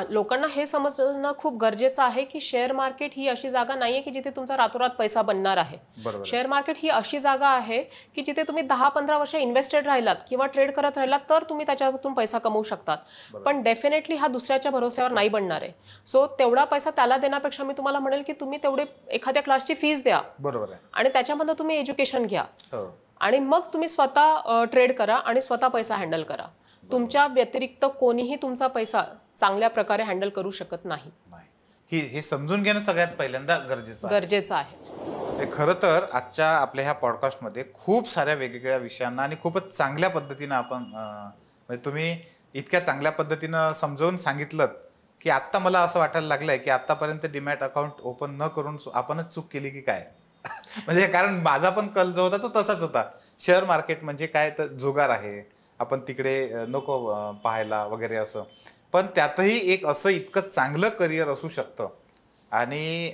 लोकांना हे समजणं खूप गरजेचं आहे की शेअर मार्केट ही अशी जागा नाहीये की जिथे तुमचा रातोरात पैसा बनणार आहे. शेअर मार्केट ही अशी जागा आहे की जिथे तुम्ही 10-15 वर्ष इन्व्हेस्टेड राहिलात किंवा ट्रेड करत राहिलात तर तुम्ही त्याच्यातून पैसा कमवू शकतात, पण डेफिनेटली हा दुसऱ्याच्या भरोश्यावर नाही बनणार आहे. सो तेवढा पैसा त्याला देण्यापेक्षा मी तुम्हाला म्हणेल की तुम्ही तेवढे एखाद्या क्लासची फीस द्या आणि त्याच्यामध्ये तुम्ही एज्युकेशन घ्या आणि मग तुम्ही स्वतः ट्रेड करा आणि स्वतः पैसा हँडल करा. तुमच्या व्यतिरिक्त कोणीही तुमचा पैसा चांगल्या प्रकारे हँडल करू शकत नाही. हे समजून घेणं सगळ्यात पहिल्यांदा गरजेचं आहे. खरं तर आजच्या आपल्या ह्या पॉडकास्टमध्ये खूप साऱ्या वेगवेगळ्या विषयांना आणि खूपच चांगल्या पद्धतीनं आपण म्हणजे तुम्ही इतक्या चांगल्या पद्धतीनं समजावून सांगितलं की आत्ता मला असं वाटायला लागलंय की आत्तापर्यंत डीमॅट अकाउंट ओपन न करून आपणच चूक केली की काय. म्हणजे कारण माझा पण कल जो होता तो तसाच होता, शेअर मार्केट म्हणजे काय तर जुगार आहे, आपण तिकडे नको पाहायला वगैरे असं. पण त्यातही एक असं इतकं चांगलं करिअर असू शकतं आणि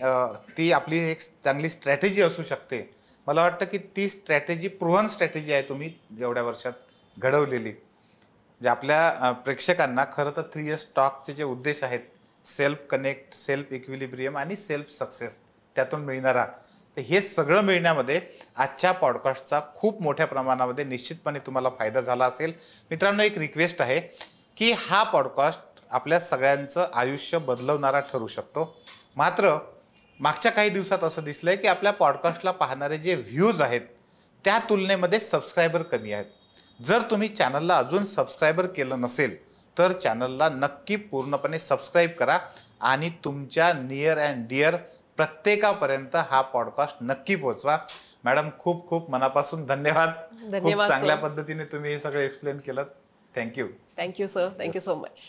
ती आपली एक चांगली स्ट्रॅटेजी असू शकते. मला वाटतं की ती स्ट्रॅटेजी प्रूव्हन स्ट्रॅटेजी आहे तुम्ही एवढ्या वर्षात घडवलेली. म्हणजे आपल्या प्रेक्षकांना खरं तर 3S टॉकचे जे उद्देश आहेत, सेल्फ कनेक्ट, सेल्फ इक्विलिब्रियम आणि सेल्फ सक्सेस, त्यातून मिळणारा, तर हे सगळं मिळण्यामध्ये आजच्या पॉडकास्टचा खूप मोठ्या प्रमाणामध्ये निश्चितपणे तुम्हाला फायदा झाला असेल. मित्रांनो, एक रिक्वेस्ट आहे की हा पॉडकास्ट आपल्या सगळ्यांचं आयुष्य बदलवणारा ठरू शकतो. मात्र मागच्या काही दिवसात असं दिसलंय की आपल्या पॉडकास्टला पाहणारे जे व्ह्यूज आहेत त्या तुलनेमध्ये सबस्क्रायबर कमी आहेत. जर तुम्ही चॅनलला अजून सबस्क्रायबर केलं नसेल तर चॅनलला नक्की पूर्णपणे सबस्क्राईब करा आणि तुमच्या नियर अँड डिअर प्रत्येकापर्यंत हा पॉडकास्ट नक्की पोहोचवा. मॅडम खूप खूप मनापासून धन्यवाद. खूप चांगल्या पद्धतीने तुम्ही हे सगळं एक्सप्लेन केलं. Thank you. Thank you sir. Thank you so much.